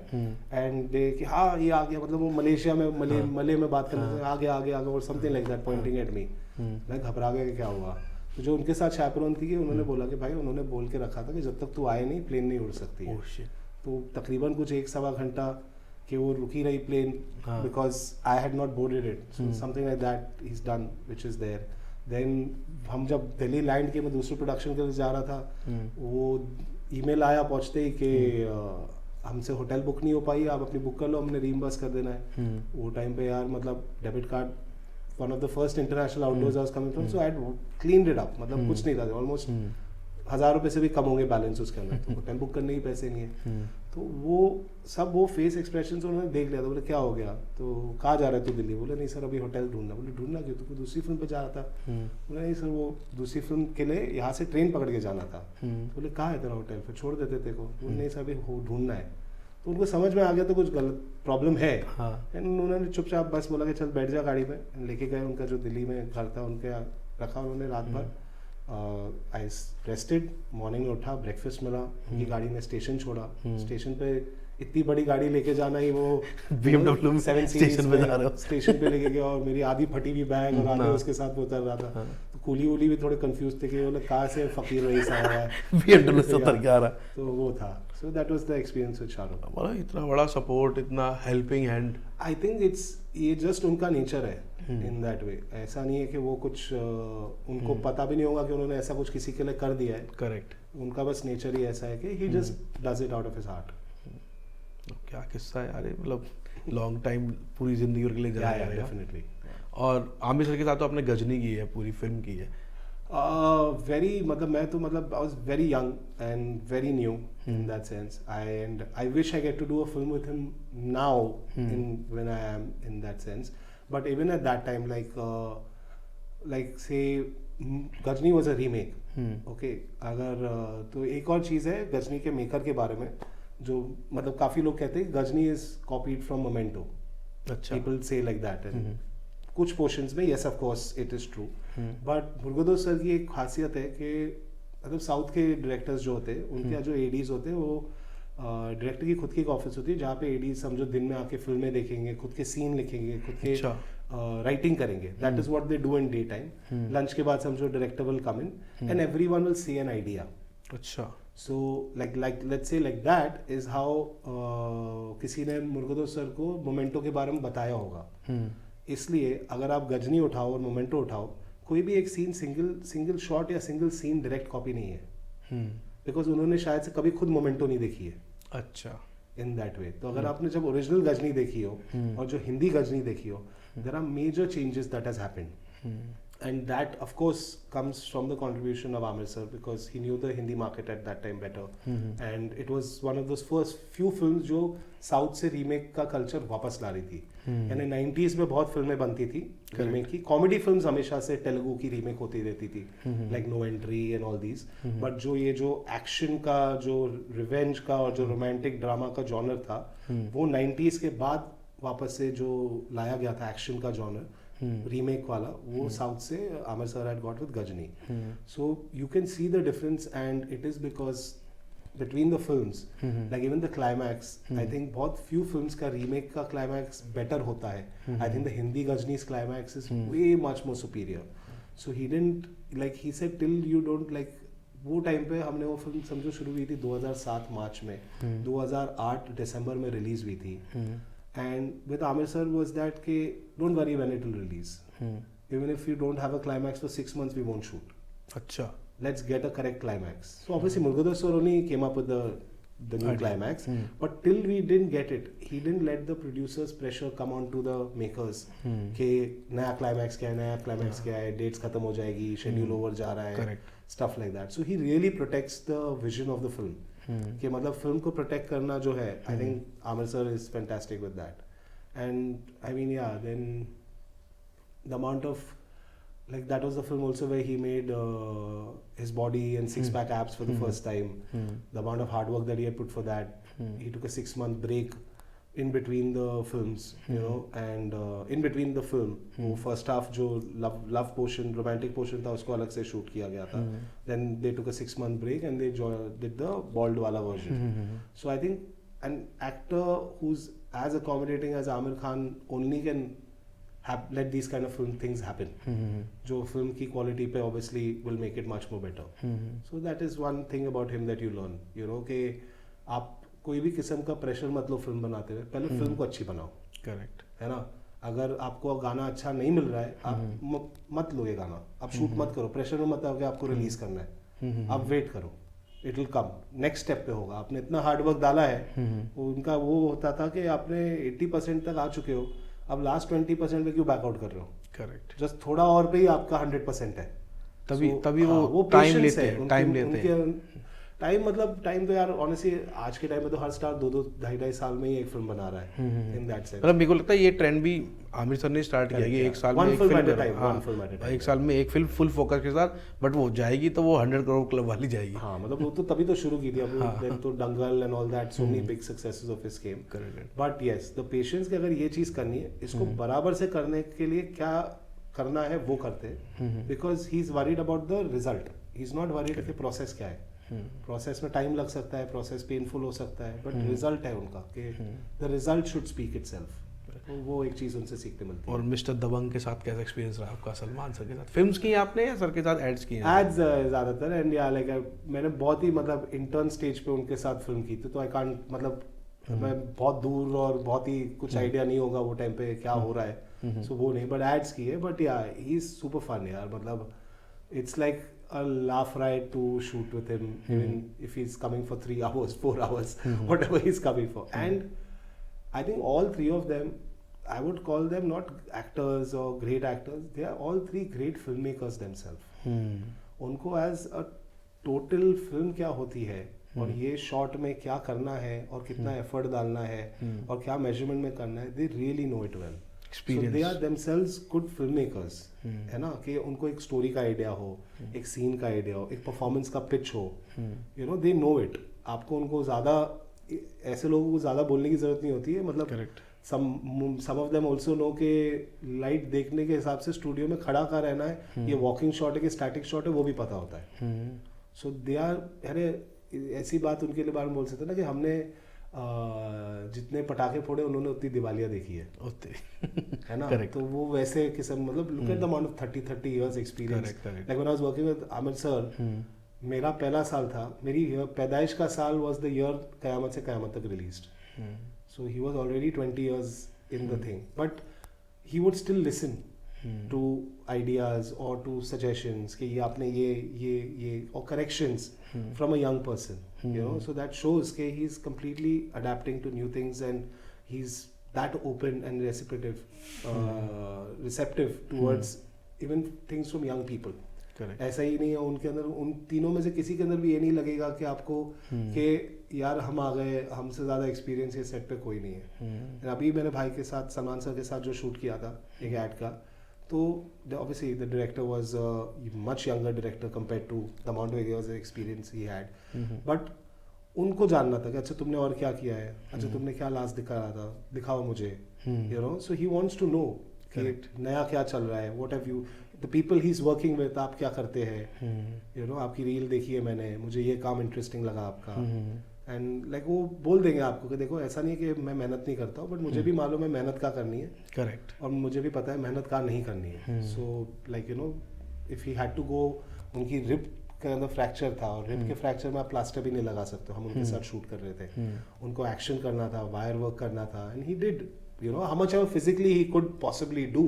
एंड दे कि हाँ ये आ गया, मतलब वो मलेशिया में मले में बात करने से आगे और something like that, Poynting at me. मैं घबरा गया कि क्या हुआ। तो जो उनके साथ शैपरोन थी उन्होंने बोला कि भाई उन्होंने बोल के रखा था कि जब तक तू आए नहीं प्लेन नहीं उड़ सकती है। तो तकरीबन कुछ 1-1.25 घंटा कि वो रुकी रही plane, because I had not boarded it, something like that is done which is there. Then हम जब दिल्ली लैंड के, मैं दूसरे प्रोडक्शन के लिए जा रहा था, वो ईमेल आया पहुंचते ही कि हमसे होटल बुक नहीं हो पाई, आप अपनी बुक कर लो, हमने रीइंबर्स कर देना है। वो टाइम पे यार मतलब debit card, one of the first international outdoors I was coming from, so I had cleaned it up, मतलब कुछ नहीं था, almost 1000 रुपए से भी कम होंगे बैलेंस उसके अंदर, तो होटल बुक करने के पैसे नहीं है। तो वो सब वो फेस एक्सप्रेशन उन्होंने देख लिया था। बोले क्या हो गया, तो कहाँ जा रहा है तू दिल्ली? बोले नहीं सर अभी होटल ढूंढना। बोले ढूंढना क्यों, तो कोई दूसरी फिल्म पे जा रहा था? बोले नहीं सर वो दूसरी फिल्म के लिए यहाँ से ट्रेन पकड़ के जाना था। बोले कहाँ है तेरा होटल, फिर छोड़ देते थे को। बोले नहीं सर अभी ढूंढना है। तो उनको समझ में आ गया तो कुछ गलत प्रॉब्लम है। एंड उन्होंने चुपचाप बस बोला कि चल बैठ जा गाड़ी में, लेके गए। उनका जो दिल्ली में घर था उनके रखा उन्होंने रात भर। आई रेस्टेड, मॉर्निंग में उठा, ब्रेकफास्ट मिला, उनकी गाड़ी में स्टेशन छोड़ा। स्टेशन पे इतनी बड़ी गाड़ी लेके जाना ही, वो BMW 7 स्टेशन पे जा रहे हो, स्टेशन पे लेके गया, और मेरी आधी फटी हुई बैग और आगे उसके साथ वो उतर रहा था। तो कूली भी थोड़े कंफ्यूज थे कि बोले कहाँ से फकीर रईस आया है, BMW से उतर के आ रहा। तो वो था। So that was the experience with Shahrukh. मतलब इतना बड़ा सपोर्ट, इतना हेल्पिंग हैंड, आई थिंक ये जस्ट उनका नेचर है इन दैट वे। ऐसा नहीं है कि वो कुछ उनको पता भी नहीं होगा कि उन्होंने ऐसा कुछ किसी के लिए कर दिया है। करेक्ट, उनका बस नेचर ही ऐसा है कि he just does it out of his heart. क्या किस्सा है यार, मतलब लॉन्ग टाइम, पूरी जिंदगी के लिए जा रहा है डेफिनेटली। और आमिर सर के साथ तो आपने गजनी की है, पूरी फिल्म की है। वेरी मतलब मैं तो मतलब I was very young and very new in that sense. I wish I get to do a film with him now, when I am in that sense. But even at that time, like say Ghajini was a remake. Okay, अगर तो एक और चीज़ है गजनी के मेकर के बारे में, जो मतलब काफ़ी लोग कहते हैं Ghazni is copied from Memento. अच्छा, People say like that. And कुछ पोर्शंस में yes of course it is true. But Murugadoss sir की एक खासियत है कि मतलब साउथ के डायरेक्टर्स जो होते हैं उनके जो एडीज होते हैं, वो डायरेक्टर की खुद की एक ऑफिस होती है जहाँ पे एडीज समझो दिन में आके फिल्में देखेंगे, खुद के सीन लिखेंगे, खुद के राइटिंग करेंगे। That is what they do in day time. Lunch के बाद समझो director will come in and everyone will see an idea. अच्छा, so like let's say like that is how किसी ने मुर्गदोस सर को मोमेंटो के बारे में बताया होगा। इसलिए अगर आप गजनी उठाओ और मोमेंटो उठाओ, कोई भी एक सीन सिंगल शॉट या सिंगल सीन डायरेक्ट कॉपी नहीं है, बिकॉज उन्होंने शायद से कभी खुद मोमेंटो नहीं देखी है। अच्छा, इन दैट वे। तो अगर आपने जब ओरिजिनल गजनी देखी हो और जो हिंदी गजनी देखी हो, there are major changes that has happened, and that of course comes from the contribution of Amir sir, because he knew the Hindi market at that time better. And it was one of those first few films जो साउथ से रीमेक का कल्चर वापस ला रही थी। यानी 90s में बहुत फिल्में बनती थी रीमेक की, कॉमेडी फिल्म्स हमेशा से तेलुगु की रीमेक होती रहती थी, like No Entry and all these. But जो ये जो एक्शन का, जो रिवेंज का और जो रोमांटिक ड्रामा का जॉनर था, वो 90s के बाद वापस से जो लाया गया था एक्शन का जॉनर, रीमेक वाला, वो साउथ से Aamir sir had got with Ghajini. So you can see the difference, and it is because between the films, like even the climax, I think बहुत few films का remake का climax better होता है. I think the Hindi Ghajni's climax is way much more superior. So he didn't, like he said, till you don't like, वो टाइम पे हमने वो फिल्म समझो शुरू हुई थी 2007 मार्च में, 2008 दिसंबर में रिलीज हुई थी. And with Aamir sir was that के don't worry when it will release, even if you don't have a climax for 6 months we won't shoot. अच्छा, let's get a correct climax. So obviously Murugada sir only came up with the new climax, but till we didn't get it, he didn't let the producers pressure come on to the makers कि नया climax क्या है, नया climax क्या है, dates खत्म हो जाएगी, schedule over जा रहा है, stuff like that. So he really protects the vision of the film. कि मतलब film को protect करना जो है, I think Amir sir is fantastic with that. And I mean yeah, then the amount of, like that was the film also where he made his body and six-pack abs for the first time. The amount of hard work that he had put for that. He took a 6-month break in between the films, you know, and in between the film, वो first half जो love portion, romantic portion था, उसको अलग से shoot किया गया था. Then they took a 6-month break and they did the bald वाला version. So I think an actor who's as accommodating as Amir Khan only can let these kind of film things happen. जो film की quality पे obviously will make it much more better. So that is one thing about him that you learn, you know, कि आप कोई भी किस्म का pressure मत लो film बनाते हुए, पहले film को अच्छी बनाओ. करेक्ट है ना. अगर आपको गाना अच्छा नहीं मिल रहा है, आप मत लो ये गाना, आप शूट मत करो, प्रेशर में मत आओ कि आपको रिलीज करना है, आप वेट करो, it will come, next step पे होगा. आपने इतना हार्ड वर्क डाला है, उनका वो होता था कि आपने 80% तक आ चुके हो, अब लास्ट 20% पे क्यों बैकआउट कर रहे हो. करेक्ट, जस्ट थोड़ा और पे ही आपका 100% है. तभी वो टाइम लेते हैं. टाइम मतलब टाइम तो यार ऑनेस्टली आज के टाइम में तो हर स्टार 2-2, 2.5 साल में ही एक फिल्म बना रहा है. इन दैट सेंस मतलब मेरे को लगता है ये ट्रेंड भी आमिर सर ने स्टार्ट किया कि एक साल में एक फिल्म, एक साल में एक फिल्म फुल फोकस के साथ, बट वो जाएगी तो वो 100 करोड़ क्लब वाली जाएगी. हाँ, मतलब वो तो तभी तो शुरू की थी. अब तो Dangal and all that, so many big successes of his came. But yes, the patience कि अगर ये चीज करनी है, इसको बराबर से करने के लिए क्या करना है वो करते हैं, because he is worried about the result. He is not worried कि प्रोसेस क्या है. प्रोसेस में टाइम लग सकता है, प्रोसेस पेनफुल हो सकता है, बट रिजल्ट है उनका कि the result should speak itself. वो एक चीज उनसे सीखने मिलती है. और मिस्टर दबंग के साथ कैसा एक्सपीरियंस रहा आपका सलमान सर के साथ? फिल्म्स की आपने या सर के साथ एड्स की? एड्स ज्यादातर. एंड या लाइक मैंने बहुत ही मतलब इंटर्न स्टेज पे उनके साथ फिल्म की थी, तो आई कांट, मतलब मैं बहुत दूर और बहुत ही कुछ आइडिया नहीं होगा वो टाइम पे क्या हो रहा है, सो वो नहीं. बट एड्स की है. बट या ही इज सुपर फन यार. मतलब it's like a laugh ride to shoot with him, even if he's coming for 3 hours, 4 hours, whatever he's coming for. And I think all three of them, I would call them not actors or great actors, they are all three great filmmakers themselves. उनको as a total film क्या होती है और ये शॉट में क्या करना है और कितना एफर्ट डालना है और क्या मेजरमेंट में करना है, they really know it well. So they are themselves good filmmakers, है ना. कि उनको एक स्टोरी का आइडिया हो, एक सीन का आइडिया हो, एक परफॉर्मेंस का पिच हो, you know, they know it. आपको उनको ज़्यादा, ऐसे लोगों को ज़्यादा बोलने की ज़रूरत नहीं होती है. मतलब some of them also know कि लाइट देखने के हिसाब से स्टूडियो में खड़ा कहाँ रहना है, ये वॉकिंग शॉट है कि स्टैटिक शॉट है, वो भी पता होता है. सो दे आर, अरे ऐसी बात उनके लिए बारे में बोल सकते हैं ना कि हमने जितने पटाखे फोड़े उन्होंने उतनी दिवालियां देखी है, है ना. तो वो वैसे किस्म, मतलब look at the amount of 30 years experience. Like when I was working with Aamir sir, मेरा पहला साल था, मेरी पैदाइश का साल वाज द ईयर कयामत से कयामत तक released. So he was already 20 years in the thing, but he would still listen to ideas or to suggestions कि ये आपने ये और corrections from a young person, you know. So that shows कि he's completely adapting to new things and he's that open and receptive towards even things from young people. ऐसा ही नहीं है उनके अंदर, उन तीनों में से किसी के अंदर भी ये नहीं लगेगा कि आपको कि यार हम आ गए, हमसे ज़्यादा एक्सपीरियंस ये सेट पे कोई नहीं है. अभी मैंने भाई के साथ, सलमान सर के साथ जो शूट किया था एक ऐड का, तो obviously the director was a much younger director compared to the amount of years of experience he had. But उनको जानना था कि अच्छा तुमने और क्या किया है, अच्छा तुमने क्या लास्ट दिखाया था, दिखाओ मुझे, you know. So he wants to know कि नया क्या चल रहा है, what have you, the people he is working with, आप क्या करते हैं, यू नो आपकी रील देखी है मैंने, मुझे ये काम इंटरेस्टिंग लगा आपका, एंड लाइक वो बोल देंगे आपको कि देखो ऐसा नहीं है कि मैं मेहनत नहीं करता हूँ, बट मुझे भी मालूम है मेहनत क्या करनी है, करेक्ट, और मुझे भी पता है मेहनत क्या नहीं करनी है. So like you know if he had to go, उनकी रिब के अंदर फ्रैक्चर था, और रिब के फ्रैक्चर में आप प्लास्टर भी नहीं लगा सकते. हम उनके साथ शूट कर रहे थे, उनको एक्शन करना था, वायर वर्क करना था, and he did, you know how much ever physically he could possibly do,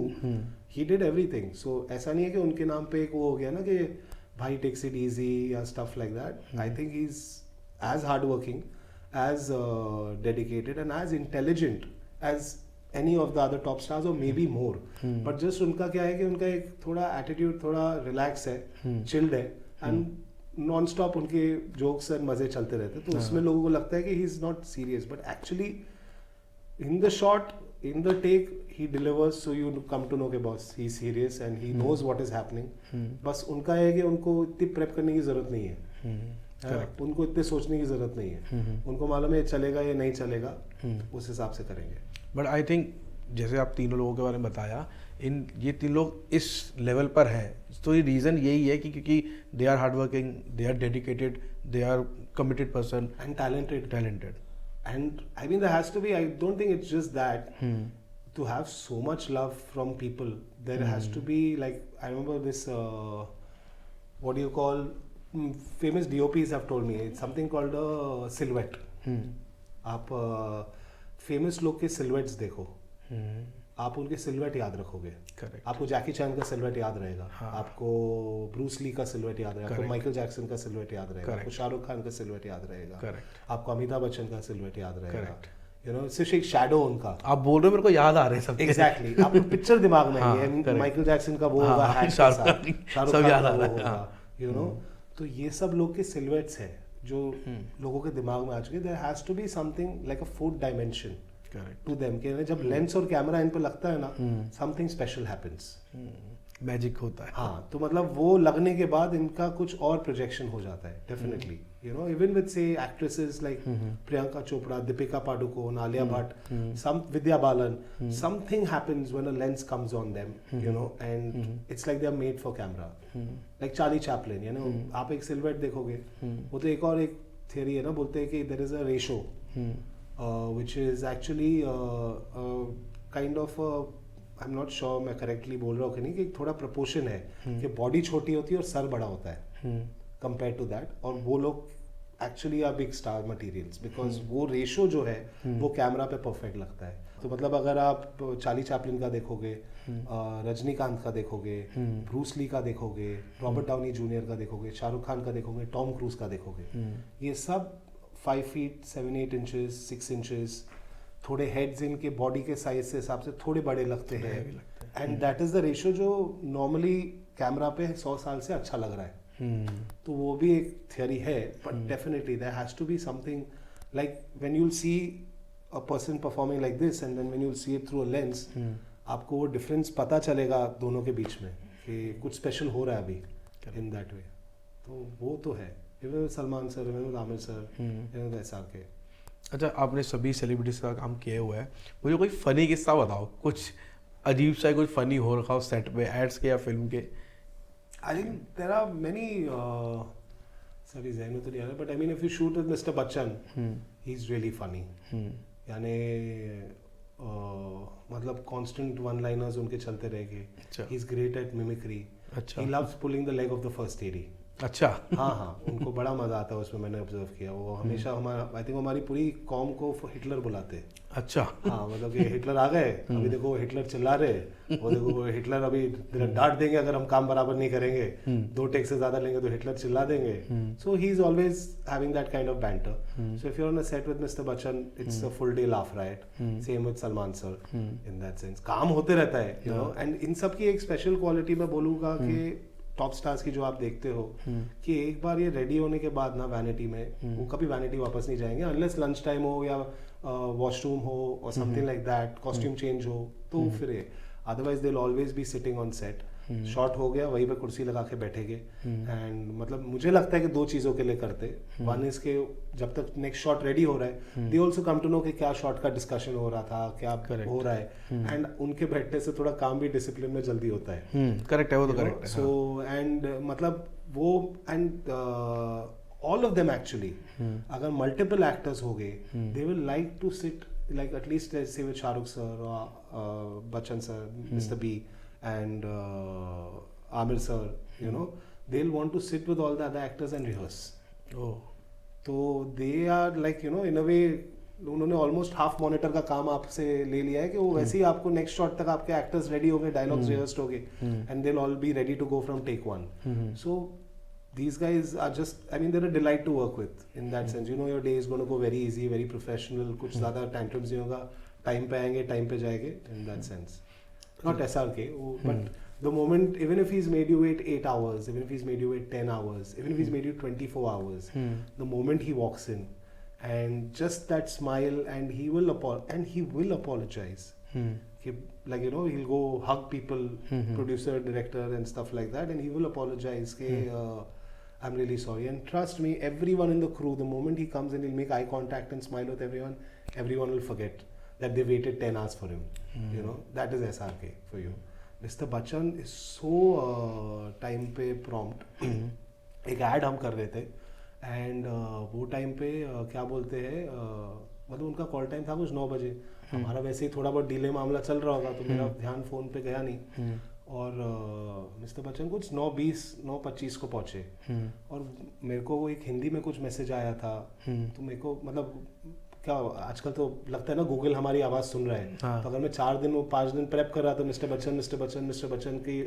he did everything. So ऐसा नहीं है कि उनके नाम पे एक वो हो गया ना कि भाई टेक्स इट इजी या stuff like that. I think he is as hardworking, as dedicated and as intelligent as any of the other top stars, or maybe more. But just उनका क्या है कि उनका एक थोड़ा attitude थोड़ा relax है, chilled है, and non-stop उनके jokes and मजे चलते रहते, तो उसमें लोगों को लगता है कि he is not serious, but actually in the shot, in the take, he delivers, so you come to know कि boss he is serious and he knows what is happening. बस उनका है कि उनको इतनी prep करने की जरूरत नहीं है. उनको इतने सोचने की जरूरत नहीं है. उनको मालूम है चलेगा या नहीं चलेगा, उस हिसाब से करेंगे. बट आई थिंक जैसे आप तीनों लोगों के बारे में बताया, ये तीन लोग इस लेवल पर हैं, तो ये रीज़न यही है कि क्योंकि they are hard working, they are dedicated, they are committed person and talented. And I mean there has to be, I don't think it's just that to have so much love from people. There has to be, like, I remember this what do you call, famous DOPs have told me, it's something called a silhouette. आप famous लोग के silhouettes देखो, आप उनके सिल्हूट याद रखोगे. Correct. आपको जैकी चैन का सिल्हूट याद रहेगा, आपको ब्रूस ली का सिल्हूट याद रहेगा, आपको माइकल जैक्सन का सिल्हूट याद रहेगा, आपको शाहरुख खान का सिल्हूट याद रहेगा, आपको अमिताभ बच्चन का सिल्हूट याद रहेगा. You know, सिर्फ एक शैडो उनका. आप बोल रहे हो मेरे को याद आ रहे हैं सब. Exactly. आपको पिक्चर दिमाग में है, माइकल जैक्सन का वो होगा, शाहरुख खान का वो होगा, you know. तो ये सब लोग के सिल्हूट्स हैं जो लोगों के दिमाग में आ चुके. There has to be something like a fourth dimension to them. कि जब लेंस और कैमरा इन पे लगता है ना, something special happens. मैजिक होता है. हाँ, तो मतलब वो लगने के बाद इनका कुछ और प्रोजेक्शन हो जाता है. Definitely, you know, even with say actresses like Priyanka Chopra, Deepika Padukone, Alia Bhatt, Vidya Balan, something happens when a lens comes on them, you know, and it's like they are made for camera. Like Charlie Chaplin, you know, आप एक सिल्हूट देखोगे, वो तो एक और एक थियरी है ना, बोलते हैं कि there is a ratio, which is actually kind of I'm not sure मैं करेक्टली बोल रहा हूँ कि नहीं, कि थोड़ा प्रपोर्शन है कि बॉडी छोटी होती है और सर बड़ा होता है कंपेयर टू दैट, और वो लोग actually are big star materials because वो रेशो जो है वो कैमरा पे परफेक्ट लगता है. तो मतलब अगर आप चार्ली चैपलिन का देखोगे, रजनीकांत का देखोगे, ब्रूस ली का देखोगे, रॉबर्ट डाउनी जूनियर का देखोगे, शाहरुख खान का देखोगे, टॉम क्रूज का देखोगे, ये सब 5 feet 7-8 inches 6 inches, थोड़े हेड्स इनके बॉडी के साइज से हिसाब से थोड़े बड़े लगते हैं, and that is the ratio जो नॉर्मली कैमरा पे 100 साल से अच्छा लग रहा है. तो वो भी एक थियरी है, but definitely there has to be something like when you will see a person performing like this and then when you will see it through a lens, आपको वो डिफरेंस पता चलेगा दोनों के बीच में कि कुछ स्पेशल हो रहा है अभी इन दैट वे. तो वो तो है. Even Salman sir, even Aamir sir, even SR के. अच्छा, आपने सभी सेलिब्रिटीज का काम किया हुआ है, मुझे कोई फनी किस्सा बताओ, कुछ अजीब सा कुछ फनी हो रखा हो सेट पे, एड्स के या फिल्म के. I think there are many, सभी ज़हन में तो नहीं आ रहा, but I mean if you shoot with mister Bachchan, he is really funny. यानी मतलब कांस्टेंट वन लाइनर्स उनके चलते रहेंगे. He is great at mimicry. He loves pulling the leg of the first AD. अच्छा. हाँ, उनको बड़ा मजा आता है उसमें, मैंने ऑब्जर्व किया. वो हमेशा हमारा, आई थिंक हमारी पूरी कॉम को हिटलर बुलाते हैं. अच्छा. हाँ, मतलब कि हिटलर आ गए, अभी देखो हिटलर चिल्ला रहे, वो देखो हिटलर अभी डांट देंगे अगर हम काम बराबर नहीं करेंगे, 2 टेक से ज्यादा लेंगे तो हिटलर चिल्ला देंगे. So he is always having that kind of banter. So if you are on a set with mister Bachchan, it's a full day laugh right. Same with Salman sir. In that sense काम होते रहता है, यू नो. एंड इन सब की एक स्पेशल क्वालिटी मैं बोलूँगा कि टॉप स्टार्स की जो आप देखते हो, कि एक बार ये रेडी होने के बाद ना वैनिटी में, वो कभी वैनिटी वापस नहीं जाएंगे अनलेस लंच टाइम हो या वॉशरूम हो और something like that, costume change हो तो फिर otherwise they will always be sitting on set. Shot हो गया, वहीं पे कुर्सी लगा के बैठेंगे। एंड मतलब मुझे लगता है कि दो चीज़ों के लिए करते, वन इज के जब तक नेक्स्ट शॉट रेडी हो रहा है they also come to know कि क्या शॉट का डिस्कशन हो रहा था, क्या हो रहा है, एंड उनके बैठने से थोड़ा काम भी डिसिप्लिन में जल्दी होता है। करेक्ट है, वो तो करेक्ट है। सो एंड मतलब वो and all of them actually अगर मल्टीपल एक्टर्स हो गए they will like to sit like at least let's say with Shahrukh sir or Bachchan sir, Mr. B and Amir sir, you know, they'll want to sit with all the other actors and rehearse. Oh. So they are like, you know, in a way उन्होंने ऑलमोस्ट हाफ मॉनिटर का काम आपसे ले लिया है कि वो वैसे ही आपको नेक्स्ट शॉट तक आपके एक्टर्स रेडी हो गए, डायलॉग्स रिहर्स्ड हो गए, and they will all be ready to go from take one. So these guys are just, I mean, they're a delight to work with in that sense. You know, your day is going to go very easy, very professional. कुछ ज़्यादा tantrums नहीं होगा, time पे आएंगे, time पे जाएंगे. In that sense, not SRK, but the moment, even if he's made you wait 8 hours, even if he's made you wait 10 hours, even if he's made you 24 hours, the moment he walks in, and just that smile, and he will apologize. Like, you know, he'll go hug people, producer, director, and stuff like that, and he will apologize. I'm really sorry, and trust me, everyone in the crew, the moment he comes in, he'll make eye contact and smile with everyone. Everyone will forget that they waited 10 hours for him. You know, that is SRK for you. Mr. Bachchan is so time पे prompt. एक ad हम कर रहे थे, and वो time पे क्या बोलते हैं, मतलब उनका कॉल टाइम था कुछ 9 बजे, हमारा वैसे ही थोड़ा बहुत डिले मामला चल रहा होगा, तो मेरा ध्यान फोन पे गया नहीं, और मिस्टर बच्चन कुछ 9:20 9:25 को पहुंचे, और मेरे को वो एक हिंदी में कुछ मैसेज आया था, तो मेरे को मतलब क्या आजकल तो लगता है ना गूगल हमारी आवाज़ सुन रहा है, तो अगर मैं 4 दिन 5 दिन प्रेप कर रहा था मिस्टर बच्चन की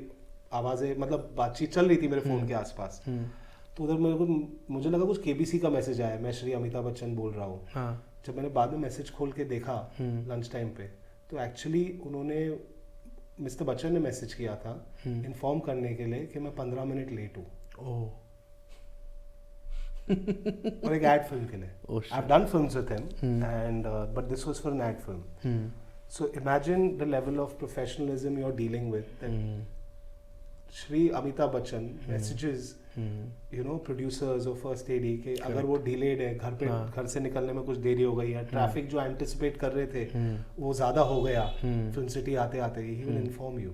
आवाज़ें, मतलब बातचीत चल रही थी मेरे फ़ोन के आसपास, तो उधर मुझे लगा कुछ KBC का मैसेज आया, मैं श्री अमिताभ बच्चन बोल रहा हूँ। जब मैंने बाद में मैसेज खोल के देखा लंच टाइम पे, तो एक्चुअली उन्होंने मिस्टर बच्चन ने मैसेज किया था इन्फॉर्म करने के लिए कि मैं 15 मिनट लेट हूँ और एक एड फिल्म के लिए। I have done films with him and but this was for an ad film. So imagine the level of professionalism you are dealing with. Shri Amitabh Bachchan messages, you know, producers और फर्स्ट एडी के अगर वो डिलेड है, घर से निकलने में कुछ देरी हो गई है, ट्रैफिक जो एंटिसिपेट कर रहे थे वो ज्यादा हो गया फिल्म सिटी आते आते, he will inform you.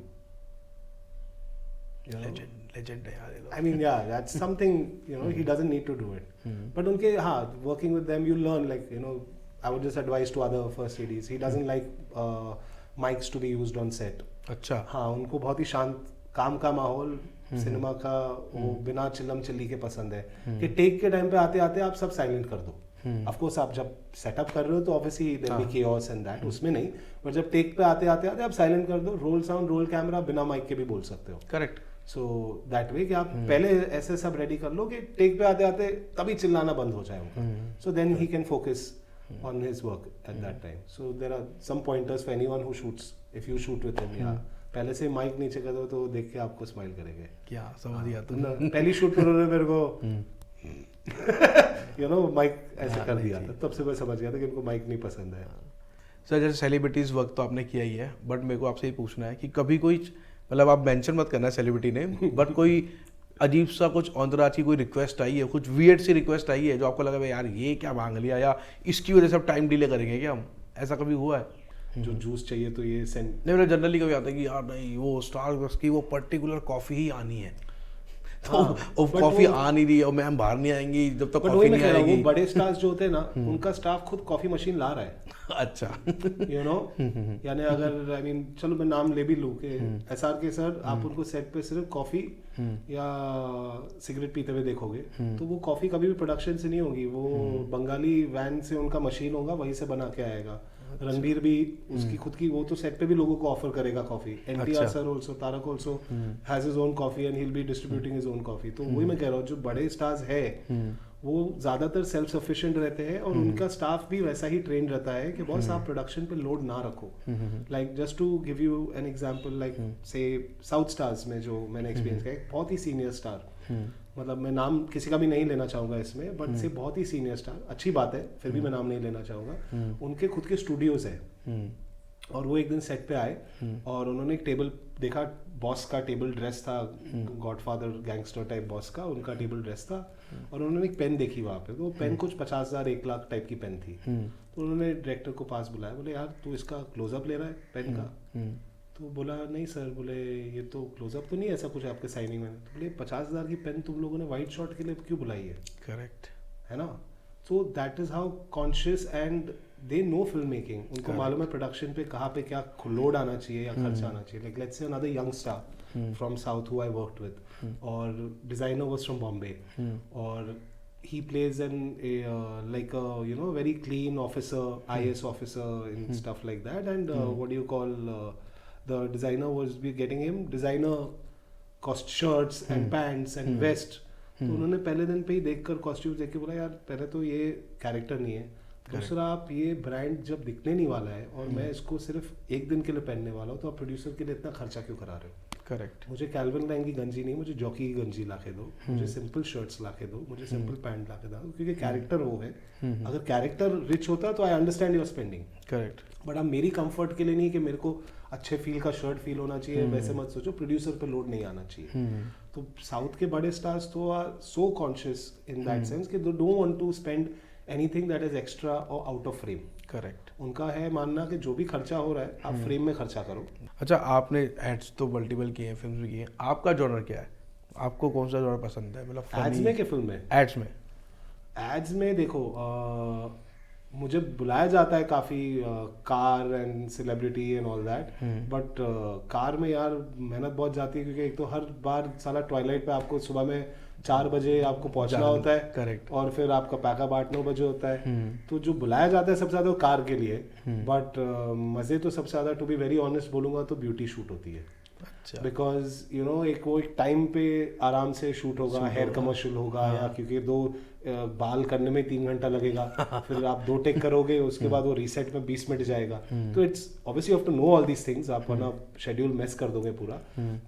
Legend है यार। I mean, yeah, that's something, you know, he doesn't need to do it. But उनके working with them, you learn, like, you know, I would just advise to other first ADs. He doesn't like mics to be used on set. अच्छा। हाँ, उनको बहुत ही शांत काम का माहौल, सिनेमा का वो बिना चिल्लम चिल्ली के पसंद है, कि टेक के टाइम पे आते आते आप सब साइलेंट कर दो। ऑफ कोर्स आप जब सेटअप कर रहे हो तो obviously there be chaos and that, उसमें नहीं, पर जब टेक पे आते आते आप साइलेंट कर दो, रोल साउंड रोल कैमरा बिना माइक के भी बोल सकते हो। करेक्ट। सो दैट वे कि आप पहले ऐसे सब रेडी कर लो कि टेक पे आते आते तभी चिल्लाना बंद हो जाए उनका, so then he can focus on his work at that time. So there are some pointers for anyone who shoots. If you shoot with him, yeah, पहले से माइक नीचे कर दो तो देख के आपको स्माइल करेंगे। क्या समझ गया तुम? पहली शूट पर उन्होंने मेरे को you know माइक ऐसे कर दिया था, तब से मैं समझ गया था कि उनको माइक नहीं पसंद है। सर जैसे सेलिब्रिटीज़ वर्क तो आपने किया ही है, बट मेरे को आपसे ये पूछना है कि कभी कोई, मतलब आप मेंशन मत करना सेलिब्रिटी ने, बट कोई अजीब सा कुछ औंधराची कोई रिक्वेस्ट आई है, कुछ वियर्ड सी रिक्वेस्ट आई है जो आपको लगा भाई यार ये क्या मांग लिया, या इसकी वजह से अब टाइम डिले करेंगे क्या हम, ऐसा कभी हुआ है? जो जूस चाहिए तो ये सेंड नहीं, मतलब जनरली कभी आता है कि यार नहीं वो स्टारबक्स की वो पर्टिकुलर कॉफ़ी ही आनी है, तो वो कॉफ़ी आ नहीं रही है और मैम बाहर नहीं आएंगी जब तक कॉफ़ी नहीं आएगी। वो बड़े स्टार्स जो होते हैं ना, उनका स्टाफ खुद कॉफ़ी मशीन ला रहा है। अच्छा, यू नो, यानी अगर आई मीन चलो मैं नाम ले भी लूँ कि SRK सर, आप उनको सेट पे सिर्फ कॉफ़ी या सिगरेट पीते हुए देखोगे तो वो कॉफ़ी कभी भी प्रोडक्शन से नहीं होगी, वो बंगाली वैन से उनका मशीन होगा, वहीं से बना के आएगा। रणबीर भी उसकी खुद की, वो तो सेट पे भी लोगों को ऑफर करेगा coffee. NTR sir also, Tarak also has his own coffee and he will be distributing his own coffee. तो वही मैं कह रहा हूँ, जो बड़े स्टार्स है वो ज्यादातर सेल्फ सफिशिएंट रहते हैं और उनका स्टाफ भी वैसा ही ट्रेन रहता है कि बॉस आप प्रोडक्शन पे लोड ना रखो। Like just to give you an example, like say south stars में जो मैंने एक्सपीरियंस किया, बहुत ही सीनियर स्टार, मतलब मैं नाम किसी का भी नहीं लेना चाहूँगा इसमें, बट से बहुत ही सीनियर स्टार, अच्छी बात है फिर भी मैं नाम नहीं लेना चाहूँगा, उनके खुद के स्टूडियोज है और वो एक दिन सेट पे आए और उन्होंने एक टेबल देखा, बॉस का टेबल ड्रेस था, गॉडफादर गैंगस्टर टाइप बॉस का, उनका टेबल ड्रेस था, और उन्होंने एक पेन देखी वहाँ पे, तो वो पेन कुछ 50,000 1 लाख टाइप की पेन थी। तो उन्होंने डायरेक्टर को पास बुलाया, बोले यार तू इसका क्लोजअप ले रहा है पेन का? तो बोला नहीं सर, बोले ये तो क्लोजअप तो नहीं ऐसा कुछ आपके साइनिंग में। तो बोले 50,000 की पेन तुम लोगों ने वाइट शॉट के लिए क्यों बुलाई है? करेक्ट है ना? So that is how conscious and they know film making, उनको मालूम है प्रोडक्शन पे कहाँ पे क्या लोड आना चाहिए या खर्चा आना चाहिए। लाइक लेट्स से another young star from south who I worked with, और डिजाइनर वाज फ्रॉम बॉम्बे, और he plays an like a very clean officer, IS officer and stuff like that, and what do you call, the designer was be getting him designer cost shirts and pants and vest. तो उन्होंने पहले दिन पे ही देखकर कॉस्ट्यूम देख के बोला यार पहले तो ये कैरेक्टर नहीं है, दूसरा आप ये ब्रांड जब दिखने नहीं वाला है और मैं इसको सिर्फ एक दिन के लिए पहनने वाला हूँ, तो आप प्रोड्यूसर के लिए इतना खर्चा क्यों करा रहे हो? करेक्ट। मुझे कैल्विन क्लाइन की गंजी नहीं, मुझे जॉकी की गंजी ला के दो, मुझे सिंपल शर्ट्स ला के दो, मुझे सिंपल पैंट ला के दो, क्योंकि कैरेक्टर वो है। अगर कैरेक्टर रिच होता तो I understand your spending, correct, but अब मेरी कंफर्ट के लिए नहीं कि मेरे को अच्छे फील का शर्ट फील होना चाहिए, वैसे मत सोचो, प्रोड्यूसर पे लोड नहीं आना चाहिए। तो साउथ के बड़े स्टार्स तो are so conscious in that sense कि they don't want to spend anything that is extra और आउट ऑफ फ्रेम। करेक्ट। उनका है मानना कि जो भी खर्चा हो रहा है आप फ्रेम में खर्चा करो। अच्छा, आपने एड्स तो मल्टीपल किए हैं, फिल्म भी की हैं, आपका जॉनर क्या है? आपको कौन सा जॉनर पसंद है? मतलब एड्स में कि फिल्म में? एड्स में। एड्स में देखो मुझे बुलाया जाता है काफ़ी car and celebrity and all that, but car में यार मेहनत बहुत जाती है, क्योंकि एक तो हर बार साला ट्वाइलाइट पे आपको सुबह में 4 बजे आपको पहुंचना होता है। करेक्ट। और फिर आपका पैकअप 8-9 बजे होता है। तो जो बुलाया जाता है सबसे ज़्यादा कार के लिए, बट मज़े तो सबसे ज़्यादा, टू बी वेरी ऑनेस्ट बोलूँगा, तो ब्यूटी शूट होती है। अच्छा। बिकॉज एक टाइम पे आराम से शूट होगा, हेयर कमर्शियल होगा, या क्योंकि 2 बाल करने में 3 घंटा लगेगा, फिर आप 2 टेक करोगे, उसके बाद वो रीसेट में 20 मिनट जाएगा। तो it's obviously you have to know all these things, आप वरना शेड्यूल मिस कर दोगे पूरा।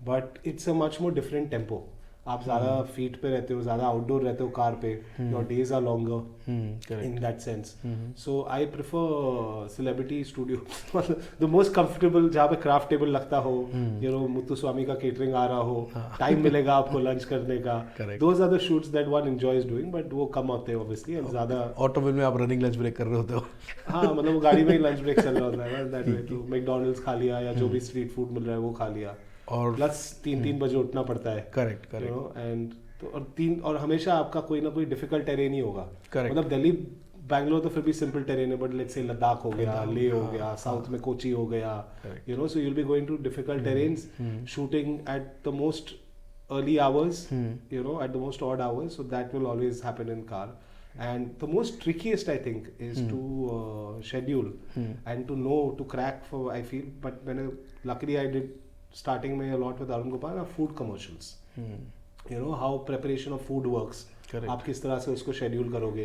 But it's a much more different tempo. आप ज़्यादा फीट पे रहते हो, ज़्यादा आउटडोर रहते हो कार पे, your days are longer in that sense. So I prefer celebrity studio, the most comfortable, जहाँ पे क्राफ्ट टेबल लगता हो, मुत्तु स्वामी का केटरिंग आ रहा हो, टाइम मिलेगा आपको लंच करने का। Those are the shoots that one enjoys doing, but वो कम होते हैं ऑब्वियसली। ज़्यादा ऑटोमोबाइल में आप रनिंग लंच ब्रेक कर रहे होते हो? हाँ, मतलब वो गाड़ी में ही लंच ब्रेक चल रहा होता है दैट वे। तो मैकडॉनल्ड्स खा लिया, या जो भी स्ट्रीट फूड मिल रहा है वो खा लिया, और प्लस 3 बजे उठना पड़ता है। करेक्ट। एंड तो और हमेशा आपका कोई ना कोई डिफिकल्ट टेरेन ही होगा। मतलब दिल्ली बैंगलोर तो फिर भी सिंपल टेरेन है, बट लेट्स से लद्दाख हो गया, लेह हो गया, साउथ में कोची हो गया, सो you'll be going to difficult terrains, shooting at the most early hours, at the most odd hours, so that will always happen in car. And the most trickiest, I think, is to schedule and to know, to crack for, I feel, but luckily I did starting में a lot with Arun Gopal, are food commercials. How preparation of food works. Correct. आप किस तरह से उसको शेड्यूल करोगे,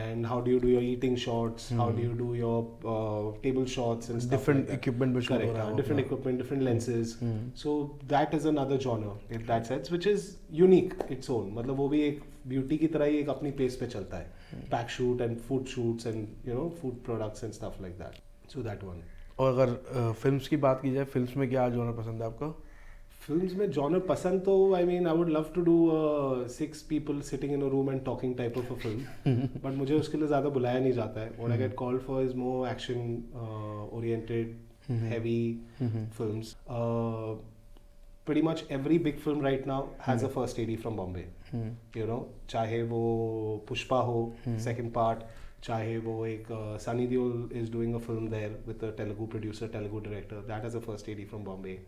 and how do you do your eating shots, how do you do your table shots and stuff different like equipment में shoot हो रहा है, different equipment, different lenses. So that is another genre in that sense, which is unique its own. मतलब वो भी एक ब्यूटी की तरह ही एक अपनी पेस पे चलता है, pack shoot and food shoots and food products and stuff like that. So that one. और अगर फिल्म्स की बात की जाए, फिल्म्स में क्या जॉनर पसंद है आपको? फिल्म्स में जॉनर पसंद तो I would love to do 6 people sitting in a room and talking type of a film, but मुझे उसके लिए ज़्यादा बुलाया नहीं जाता है. What I get called for is more action oriented heavy films. Pretty much every big film right now has a first AD from Bombay. चाहे वो पुष्पा हो second part, चाहे वो एक Sunny Deol is doing a film there with a Telugu producer, Telugu director, that has a first AD from Bombay.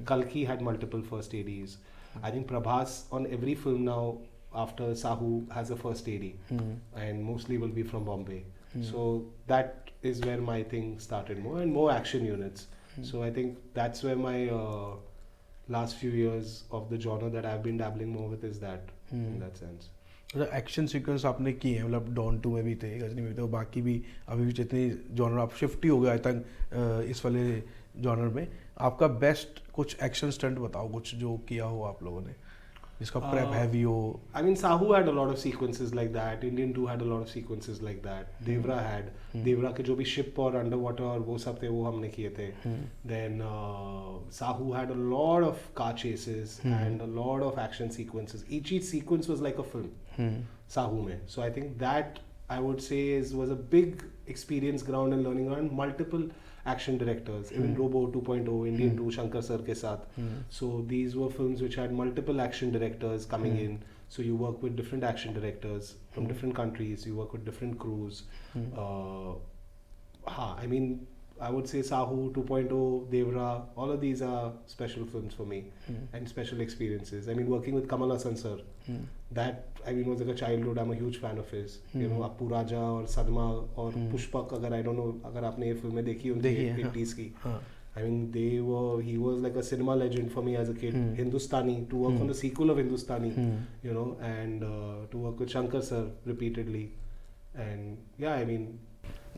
Kalki had multiple first ADs. I think Prabhas on every film now after Sahu has a first AD, and mostly will be from Bombay. So that is where my thing started more, and more action units. So I think that's where my last few years of the genre that I've been dabbling more with is that, in that sense. मतलब एक्शन सीक्वेंस आपने किए हैं, मतलब डॉन 2 में भी थे, गजनी में भी थे, और बाकी भी अभी भी जितनी जॉनर आप शिफ्ट ही हो गए आज तक इस वाले जॉनर में. आपका बेस्ट कुछ एक्शन स्टंट बताओ, कुछ जो किया हो आप लोगों ने. जिसका prep heavy हो? I mean, Sahu had a lot of sequences like that. Indian 2 had a lot of sequences like that. Devra had. Devra के जो भी ship और underwater और वो सब थे वो हमने किए थे. Then Sahu had a lot of car chases and a lot of action sequences. Each sequence was like a film. Sahu में. So I think that I would say was a big experience ground and learning ground. Multiple action directors, even Robo 2.0, Indian 2, Shankar sir के साथ. So these were films which had multiple action directors coming in. So you work with different action directors from different countries. You work with different crews. I mean, I would say Sahu 2.0, Devra, all of these are special films for me and special experiences. I mean, working with Kamal Hassan sir, that I mean was like a childhood. I'm a huge fan of his. You know, Appu Raja और Sadma और Pushpak, अगर I don't know अगर आपने ये फिल्में देखी उनकी 80s की. I mean, he was like a cinema legend for me as a kid. Hindustani, to work on the sequel of Hindustani, you know, and to work with Shankar sir repeatedly, and yeah, I mean.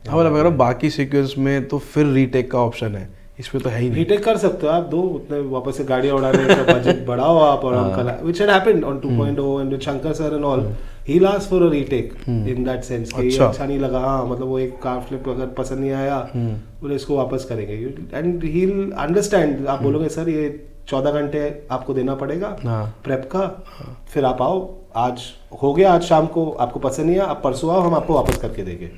हाँ मतलब अगर बाकी सीक्वेंस में तो फिर रीटेक का ऑप्शन है, इसमें तो है ही नहीं. रीटेक कर सकते हो आप, दो उतने वापस से गाड़ियाँ उड़ाने का बजट बढ़ाओ आप और हम कला, which had happened on 2.0 and with Shankar sir and all. He'll ask for a retake in that sense कि ये अच्छा नहीं लगा, हाँ मतलब वो एक कार फ्लिप अगर पसंद नहीं आया बोले इसको वापस करेंगे. And he'll understand. आप बोलोगे सर ये 14 घंटे आपको देना पड़ेगा प्रेप का, फिर आप आओ, आज हो गया, आज शाम को आपको पसंद नहीं है, आप परसों आओ, हम आपको वापस करके देंगे.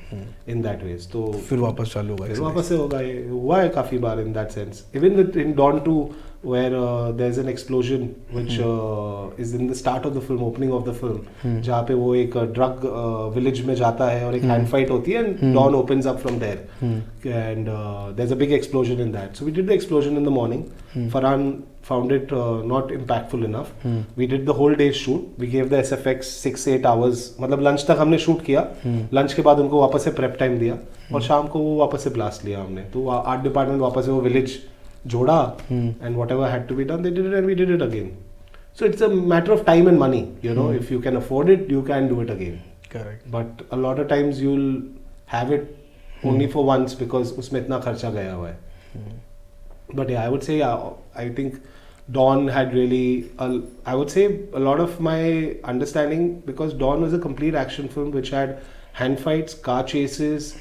इन दैट वेज तो फिर वापस चालू होगा, फिर वापस से होगा. ये हुआ है काफी बार in that sense. Even in Don 2 where there's an explosion which is in the start of the film, opening of the film, जहाँ पे वो एक drug village में जाता है और एक hand fight होती है and Dawn opens up from there and there's a big explosion in that. So we did the explosion in the morning. Farhan found it not impactful enough. We did the whole day's shoot. We gave the SFX 6-8 hours. मतलब lunch तक हमने shoot किया. Lunch के बाद उनको वापस से prep time दिया और शाम को वो वापस से blast लिया हमने. तो आर्ट डिपार्टमेंट वापस से वो village जोड़ा and whatever had to be done, they did it and we did it again. So it's a matter of time and money. You know, if you can afford it, you can do it again. Correct. But a lot of times you'll have it only for once because उसमें इतना खर्चा गया हुआ है. But yeah, I would say I think Dawn had really, I would say a lot of my understanding, because Dawn was a complete action film which had hand fights, car chases,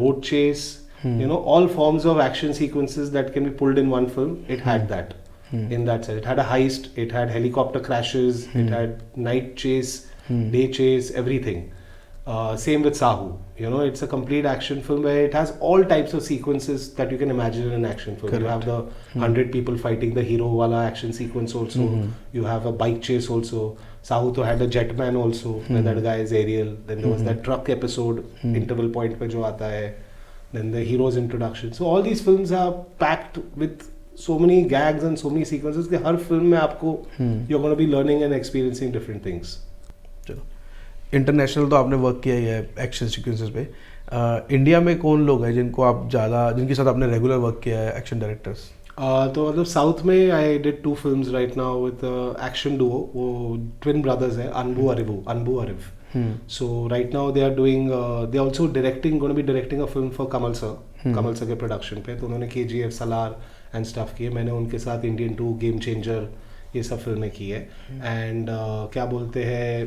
boat chase, you know, all forms of action sequences that can be pulled in one film. It had that in that sense. It had a heist, it had helicopter crashes, it had night chase, day chase, everything. Same with Sahu. You know, it's a complete action film where it has all types of sequences that you can imagine in an action film. Correct. You have the 100 people fighting the hero wala action sequence also. You have a bike chase also. Sahu to had a jetman also, where that guy is Ariel. Then there was that truck episode, interval point pe jo aata hai. Then the hero's introduction. So all these films are packed with so many gags and so many sequences कि हर फिल्म में आपको you're going to be learning and experiencing different things. चलो, इंटरनेशनल तो आपने वर्क किया ही है एक्शन सीक्वेंसेस पे. इंडिया में कौन लोग हैं जिनको आप ज़्यादा, जिनके साथ आपने रेगुलर वर्क किया है एक्शन डायरेक्टर्स? तो मतलब साउथ में I did 2 films right now with action Duo. वो ट्विन ब्रदर्स है, Anbu Arivu. So right now they are doing, they also directing, going to be directing a film for Kamal sir के production पे. तो उन्होंने KGF, Salar and stuff किए. मैंने उनके साथ Indian 2, Game Changer ये सब फिल्में की है. And क्या बोलते हैं,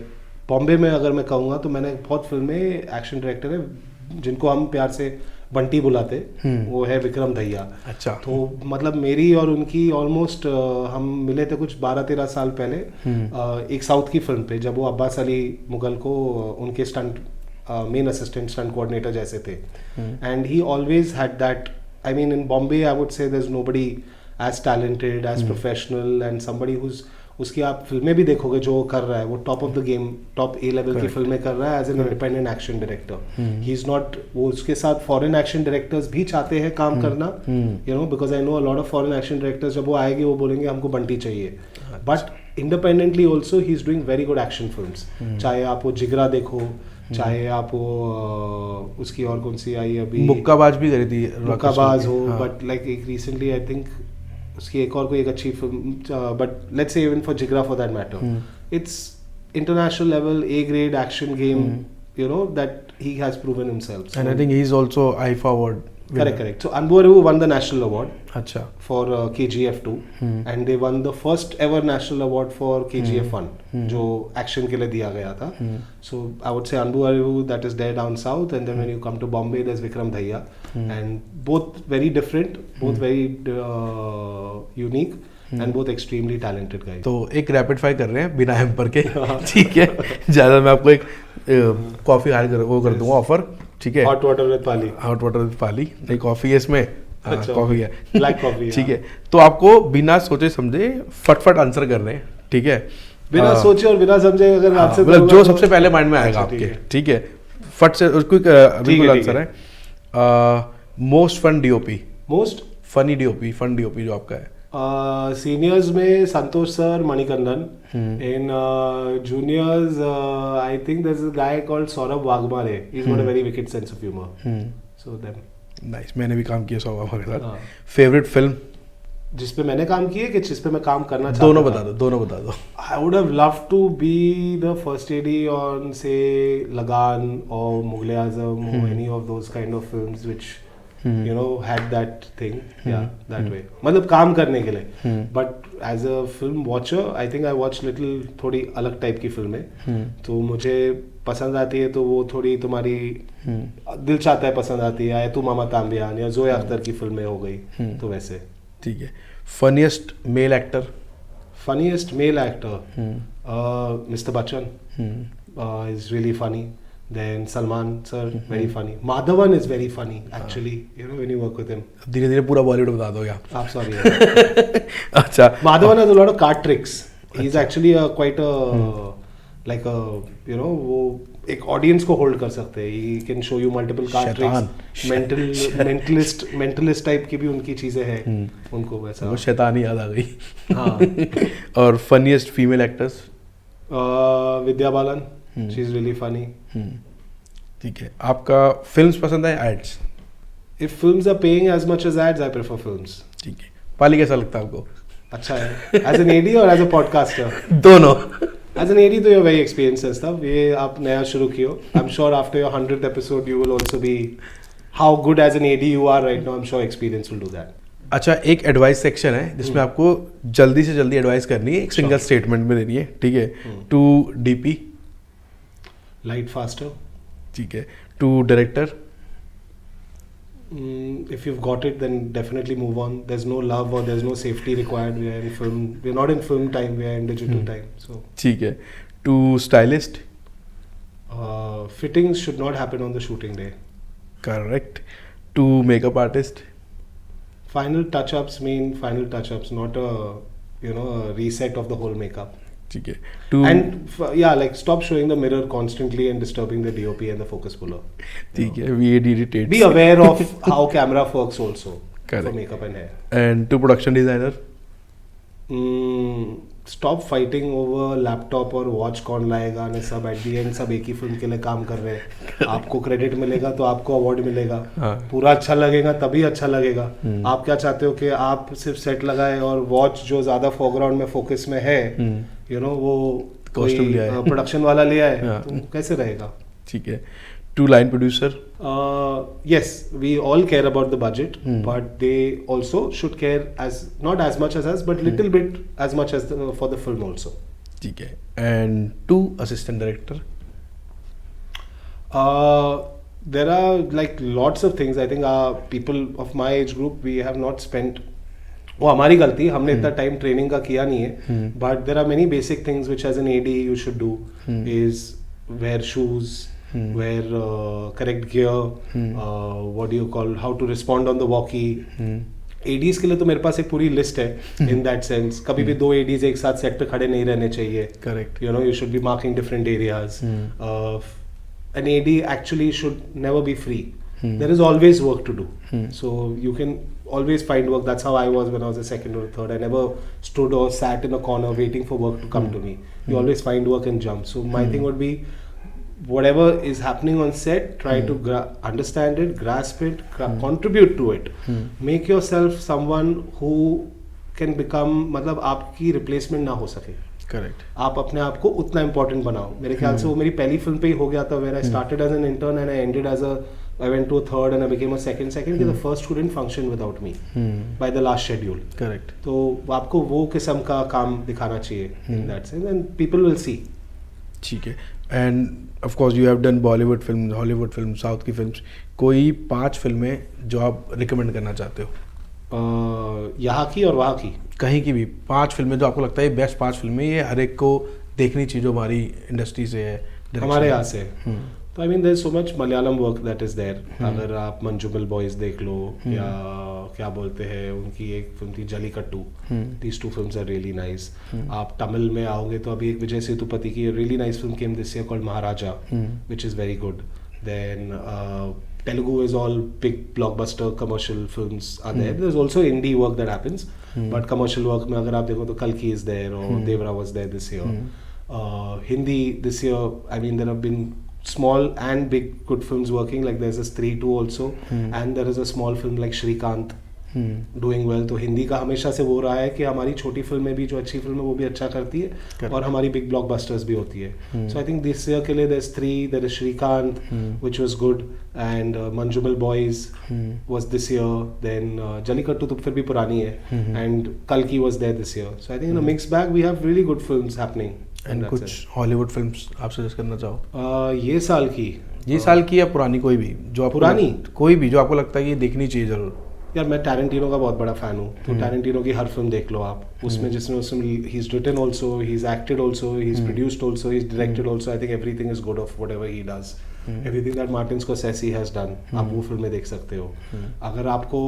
बॉम्बे में अगर मैं कहूँगा तो मैंने बहुत फिल्में, एक्शन डायरेक्टर है जिनको हम प्यार से बंटी बुलाते, वो है विक्रम दहिया. अच्छा. तो मतलब मेरी और उनकी ऑलमोस्ट हम मिले थे कुछ 12-13 साल पहले एक साउथ की फिल्म पे, जब वो अब्बास अली मुगल को उनके stunt men assistant stunt coordinator जैसे थे. And he always had that, I mean in Bombay I would say there is nobody as talented, as professional and somebody whose, उसकी आप फिल्में भी देखोगे जो वो कर रहा है, वो top of the game, top A level की फिल्में कर रहा है as an independent action director. He is not, वो उसके साथ फॉरेन एक्शन डायरेक्टर्स भी चाहते हैं काम करना, you know, because I know a lot of foreign action directors जब वो आएंगे वो बोलेंगे हमको बंटी चाहिए. But independently also he is doing very good action films. चाहे आप वो जिगरा देखो, चाहे आप वो उसकी और कौन सी आई अभी, मुक्काबाज भी करी थी, मुक्काबाज हो, बट लाइक एक रिसेंटली आई थिंक उसकी एक और कोई एक अच्छी film, but let's say even for Jigra for that matter, it's international level A grade action game, you know, that he has proven himself. And I think he is also eye forward Correct. So Anbu Arivu won the national award अच्छा for KGF 2 and they won the first ever national award for KGF 1 जो action के लिए दिया गया था. So I would say Anbu Arivu, that is there down south, and then when you come to Bombay there's Vikram Dhaiya, and both very different, both very unique and both extremely talented guys. तो एक रैपिड फायर कर रहे हैं बिना हैम्पर के, ठीक है. ज़्यादा मैं आपको एक कॉफ़ी वो कर दूंगा ऑफर, ठीक है. Hot water with Pali. Hot water with Pali नहीं, कॉफ़ी है इसमें. अच्छा, कॉफ़ी है, ब्लैक कॉफ़ी. ठीक है. तो आपको बिना सोचे समझे फटफट आंसर कर रहे हैं, ठीक है. बिना सोचे और बिना समझे अगर आंसर मतलब जो सबसे पहले माइंड में आएगा आपके, ठीक है. फट से बिल्कुल आंसर है. Most fun DOP, most funny DOP, fun DOP जो आपका है. सीनियर्स में Santosh sir, Manikandan. In juniors I think there is a guy called Saurabh Waghmare. He is got a very wicked sense of humour. So them nice. मैंने भी काम किया सौरभ वाघमारे के साथ. फेवरेट फिल्म जिस पे मैंने काम किया कि जिस पे मैं काम करना चाहता दोनों बता दो. I would have loved to be the first AD on say Lagaan और मुगले आजम or any of those kind of films which you know had that thing, that way. मतलब काम करने के लिए. But as a film watcher, I think I watch little थोड़ी अलग टाइप की फिल्में. तो मुझे पसंद आती है तो वो थोड़ी तुम्हारी दिल चाहता है पसंद आती है, या तू मामा तांबियान या जोया अख्तर की फिल्में हो गई, तो वैसे. ठीक है. Funniest male actor. Funniest male actor, Mr. Bachchan is really funny. Then Salman sir, very funny. Madhavan is very funny actually. You know when you work with him. धीरे धीरे पूरा बॉलीवुड बता दोगे आप. आप sorry. अच्छा. Madhavan has a lot of card tricks. He's actually quite a like a you know वो एक ऑडियंस को होल्ड कर सकते हैं. He can show you multiple card tricks. mentalist type की भी उनकी चीजें हैं. उनको वैसा. वो शैतानी याद आ गई. हाँ. और funniest female actors. Vidya Balan. She is really funny. ठीक है. आपका फिल्म्स पसंद है ads? If films are paying as much as ads, I prefer films. ठीक है. पाली कैसा लगता है आपको? अच्छा है. As an AD or as a podcaster? दोनों. As an AD तो you're very experienced and stuff. ये आप नया शुरू कियो. I'm sure after your 100th episode you will also be how good as an AD you are right now. I'm sure experience will do that. अच्छा, एक एडवाइस सेक्शन है जिसमें आपको जल्दी से जल्दी एडवाइस करनी है, एक सिंगल स्टेटमेंट में देनी है, ठीक है. To DP. Light faster. ठीक है. To director. If you've got it, then definitely move on. There's no love or there's no safety required. We are in film. We're not in film time. We are in digital time. So. ठीक है. To stylist. Fittings should not happen on the shooting day. Correct. To makeup artist. Final touch-ups mean final touch-ups, not a reset of the whole makeup. ठीक है. Like stop showing the mirror constantly and disturbing the DOP and the focus puller. ठीक है. VAD irritates. Be aware of how camera works also. Correct. For makeup and hair. And to production designer. Stop fighting over laptop और watch कौन लाएगा ने सब. At the end सब एक ही फिल्म के लिए काम कर रहे हैं. आपको क्रेडिट मिलेगा तो आपको अवार्ड मिलेगा. पूरा अच्छा लगेगा तभी अच्छा लगेगा. आप क्या चाहते हो कि आप सिर्फ सेट लगाए और वॉच जो ज्यादा फोरग्राउंड में फोकस में है, वो कॉस्ट्यूम लिया है, प्रोडक्शन वाला लिया है, तो कैसे रहेगा. ठीक है. To line producer. Yes, we all care about the budget, but they also should care not as much as us, but little bit as much as for the film also. ठीक है. And to assistant director. There are like lots of things. I think people of my age group, we have not spent. वो हमारी गलती, हमने इतना टाइम ट्रेनिंग का किया नहीं है. But there are many basic things which as an AD you should do. Is wear shoes. Wear correct gear, what do you call, how to respond on the walkie. ADs के लिए तो मेरे पास एक पूरी लिस्ट है. In that sense, कभी भी 2 ADs एक साथ सेट पे खड़े नहीं रहने चाहिए. Correct. You should be marking different areas. An AD actually should never be free. There is always work to do. So you can always find work. That's how I was when I was a second or third. I never stood or sat in a corner waiting for work to come to me. You always find work and jump. So my thing would be, whatever is happening on set, try to understand it, grasp it, contribute to it. Make yourself someone who can become, मतलब आपकी replacement ना हो सके. Correct. आप अपने आप को उतना important बनाओ. मेरे ख्याल से वो मेरी पहली फिल्म पे ही हो गया था, where I started as an intern and I ended as a I went to a third and I became a second. कि the first two didn't function without me by the last schedule. Correct. तो आपको वो किस्म का काम दिखाना चाहिए in that sense, and people will see. ठीक है. And of course you have done Bollywood films, Hollywood films, South की films. कोई 5 फिल्में जो आप रिकमेंड करना चाहते हो? यहाँ की और वहाँ की? कहीं की भी 5 फिल्में जो आपको लगता है बेस्ट 5 फिल्में, ये हर एक को देखनी चाहिए जो हमारी इंडस्ट्री से है, हमारे यहाँ से. तो I mean there is so much Malayalam work that is there. अगर आप मंजुमल बॉयज देख लो, या क्या बोलते हैं उनकी एक फिल्म थी Jallikattu, these 2 films are really nice. आप तमिल में आओगे तो अभी एक विजय सेतुपति की really nice film came this year called Maharaja, which is very good. Then Telugu is all big blockbuster commercial films are there. There's also indie work that happens, but commercial work में अगर आप देखो तो Kalki is there, or Devra was there this year. Hindi this year, I mean there have been small and big good films working. Like there's a Stree 2 also, and there is a small film like Shrikant doing well. तो हिंदी का हमेशा से वो रहा है कि हमारी छोटी फिल्में भी जो अच्छी फिल्म है वो भी अच्छा करती है, और हमारी बिग ब्लॉकबस्टर्स भी होती है. So I think this year के लिए there is 3, there is Srikanth which was good, and Manjummel Boys was this year. Then Jallikattu तो फिर भी पुरानी है, एंड कल्कि was there this year. So I think in a mix bag we have really good films happening. And कुछ हॉलीवुड फिल्म्स आप सजेस्ट करना चाहो? ये साल की या पुरानी, कोई भी जो आप पुरानी, कोई भी जो आपको लगता है कि ये देखनी चाहिए जरूर? यार मैं टैरेंटिनो का बहुत बड़ा फैन हूँ, तो टैरेंटिनो की हर फिल्म देख लो आप. उसमें जिसमें he is written also, he is acted also, he is produced also, he is directed also. I think everything is good of whatever he does. Everything that Martin Scorsese has done, आप वो फिल्में देख सकते हो. अगर आपको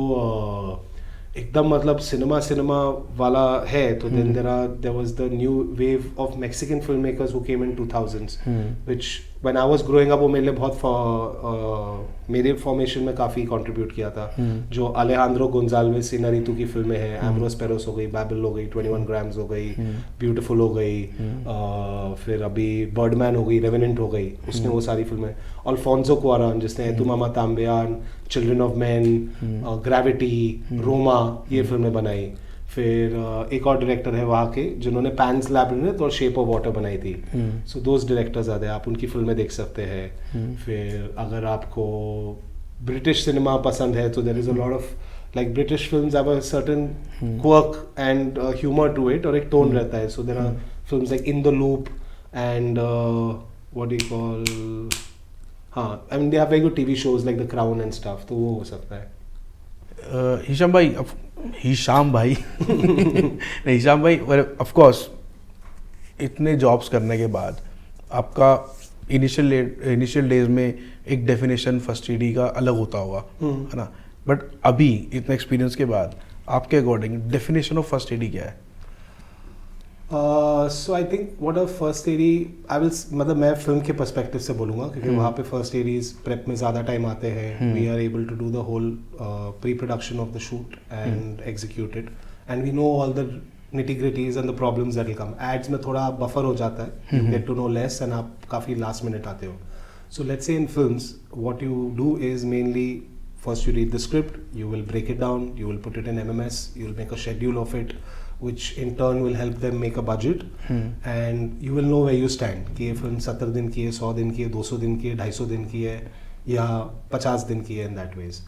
एकदम मतलब सिनेमा वाला है तो then there was the new wave of Mexican film makers who came in 2000s, which when I was growing up वो मेरे लिए बहुत मेरे फॉर्मेशन में काफ़ी कंट्रीब्यूट किया था. जो अलेहांद्रो गोंजाल्वेस इनारितु की फिल्में हैं, एम्ब्रोस पेरोस हो गई, बैबल हो गई, 21 ग्राम्स हो गई, ब्यूटीफुल हो गई, फिर अभी बर्डमैन हो गई, रेवेनेंट हो गई, उसने वो सारी फिल्में. अल्फोंसो क्वारन जिसने Tu Mama Tambien, Children of Man, Gravity, Roma, ये फिल्में बनाई. फिर एक और डायरेक्टर है वहाँ के जिन्होंने पैन्स लैबिरिंथ और शेप ऑफ वाटर बनाई थी. सो दोज डायरेक्टर्स आते हैं, आप उनकी फिल्में देख सकते हैं. फिर अगर आपको ब्रिटिश सिनेमा पसंद है तो there is a lot of like British films have a certain quirk and humour to it, और एक टोन रहता है. So there are films like In the Loop and what do you call, हाँ, I mean they have very good TV shows like the Crown and stuff. तो वो हो सकता है. हिशाम भाई नहीं, हिशाम भाई ऑफ कोर्स इतने जॉब्स करने के बाद आपका इनिशियल डेज में एक डेफिनेशन फर्स्ट एडी का अलग होता होगा, है ना? बट अभी इतना एक्सपीरियंस के बाद आपके according definition of first AD क्या है? So I think what a first AD, I will मतलब मैं फिल्म के पर्सपेक्टिव से बोलूँगा, क्योंकि वहाँ पे फर्स्ट एडीज प्रेप में ज़्यादा टाइम आते हैं. We are able to do the whole pre production of the shoot and execute it, and we know all the nitty-gritties and the problems that will come. Ads में थोड़ा बफर हो जाता है, you get to know less, and आप काफ़ी last minute आते हो. So let's say in films, what you do is mainly first you read the script, you will break it down, you will put it in MMS, you will make a schedule of it, which in turn will help them make a budget, and you will know where you stand. कि ये फिल्म 70 दिन की है, 100 दिन की है, 200 दिन की है, 250 दिन की है, या 50 दिन की है, in that ways.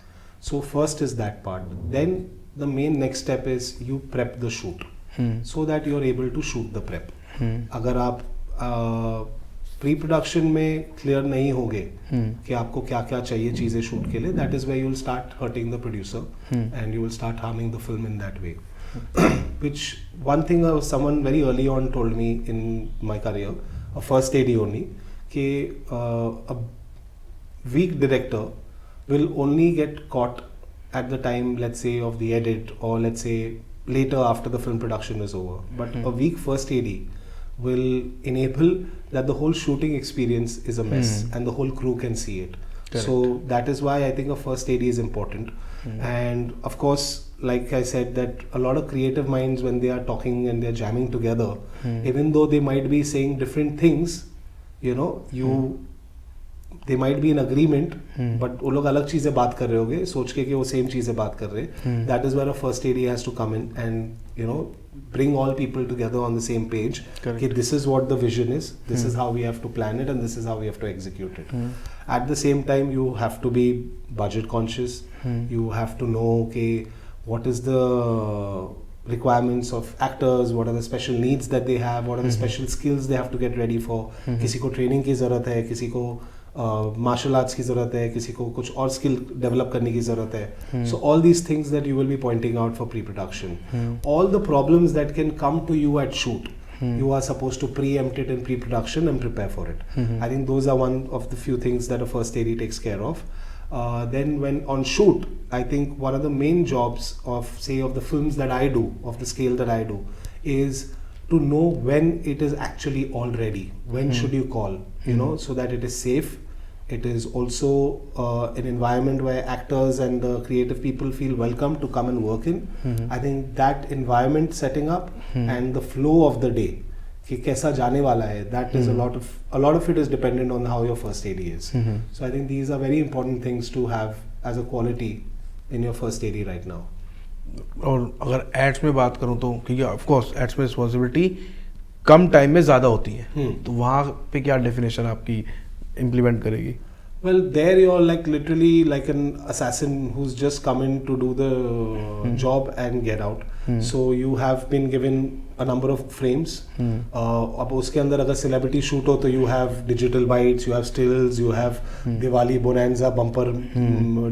So first is that part. Then the main next step is you prep the shoot. So that you are able to shoot the prep. अगर आप प्री प्रोडक्शन में क्लियर नहीं होगे कि आपको क्या क्या चाहिए चीज़ें शूट के लिए, that is where you will start hurting the producer and you will start harming the film in that way. Which one thing someone very early on told me in my career, a first AD only, कि a weak director will only get caught at the time, let's say, of the edit, or let's say later after the film production is over. But a weak first AD will enable that the whole shooting experience is a mess and the whole crew can see it. Correct. So that is why I think a first AD is important. And of course, like I said, that a lot of creative minds, when they are talking and they are jamming together, even though they might be saying different things, you know, you they might be in agreement, but वो लोग अलग चीज़ें बात कर रहे होंगे सोच के कि वो सेम चीज़ें बात कर रहे हैं. That is where a first AD has to come in and bring all people together on the same page. कि this is what the vision is, this is how we have to plan it, and this is how we have to execute it. At the same time, you have to be budget conscious. You have to know कि what is the requirements of actors, what are the special needs that they have, what are the special skills they have to get ready for. किसी को training की ज़रूरत है, किसी को martial arts की ज़रूरत है, किसी को कुछ और skill develop करने की ज़रूरत है. So all these things that you will be pointing out for pre-production. All the problems that can come to you at shoot, you are supposed to preempt it in pre-production and prepare for it. I think those are one of the few things that a first AD takes care of. Then when on shoot, I think one of the main jobs of the films that I do, of the scale that I do, is to know when it is actually all ready. When should you call, so that it is safe. It is also an environment where actors and the creative people feel welcome to come and work in. I think that environment setting up and the flow of the day, कि कैसा जाने वाला है, that is a lot of it is dependent on how your first AD is. So I think these are very important things to have as a quality in your first AD right now. और अगर एड्स में बात करूँ तो क्योंकि ऑफ कोर्स एड्स में रिस्पॉन्सिबिलिटी कम टाइम में ज़्यादा होती है, तो वहाँ पे क्या डेफिनेशन आपकी इम्प्लीमेंट करेगी? Well, there you're like literally like an assassin who's just come in to do the job and get out. So you have been given a number of frames. अब उसके अंदर अगर celebrity shoot हो तो you have digital bites, you have stills, you have Diwali bonanza bumper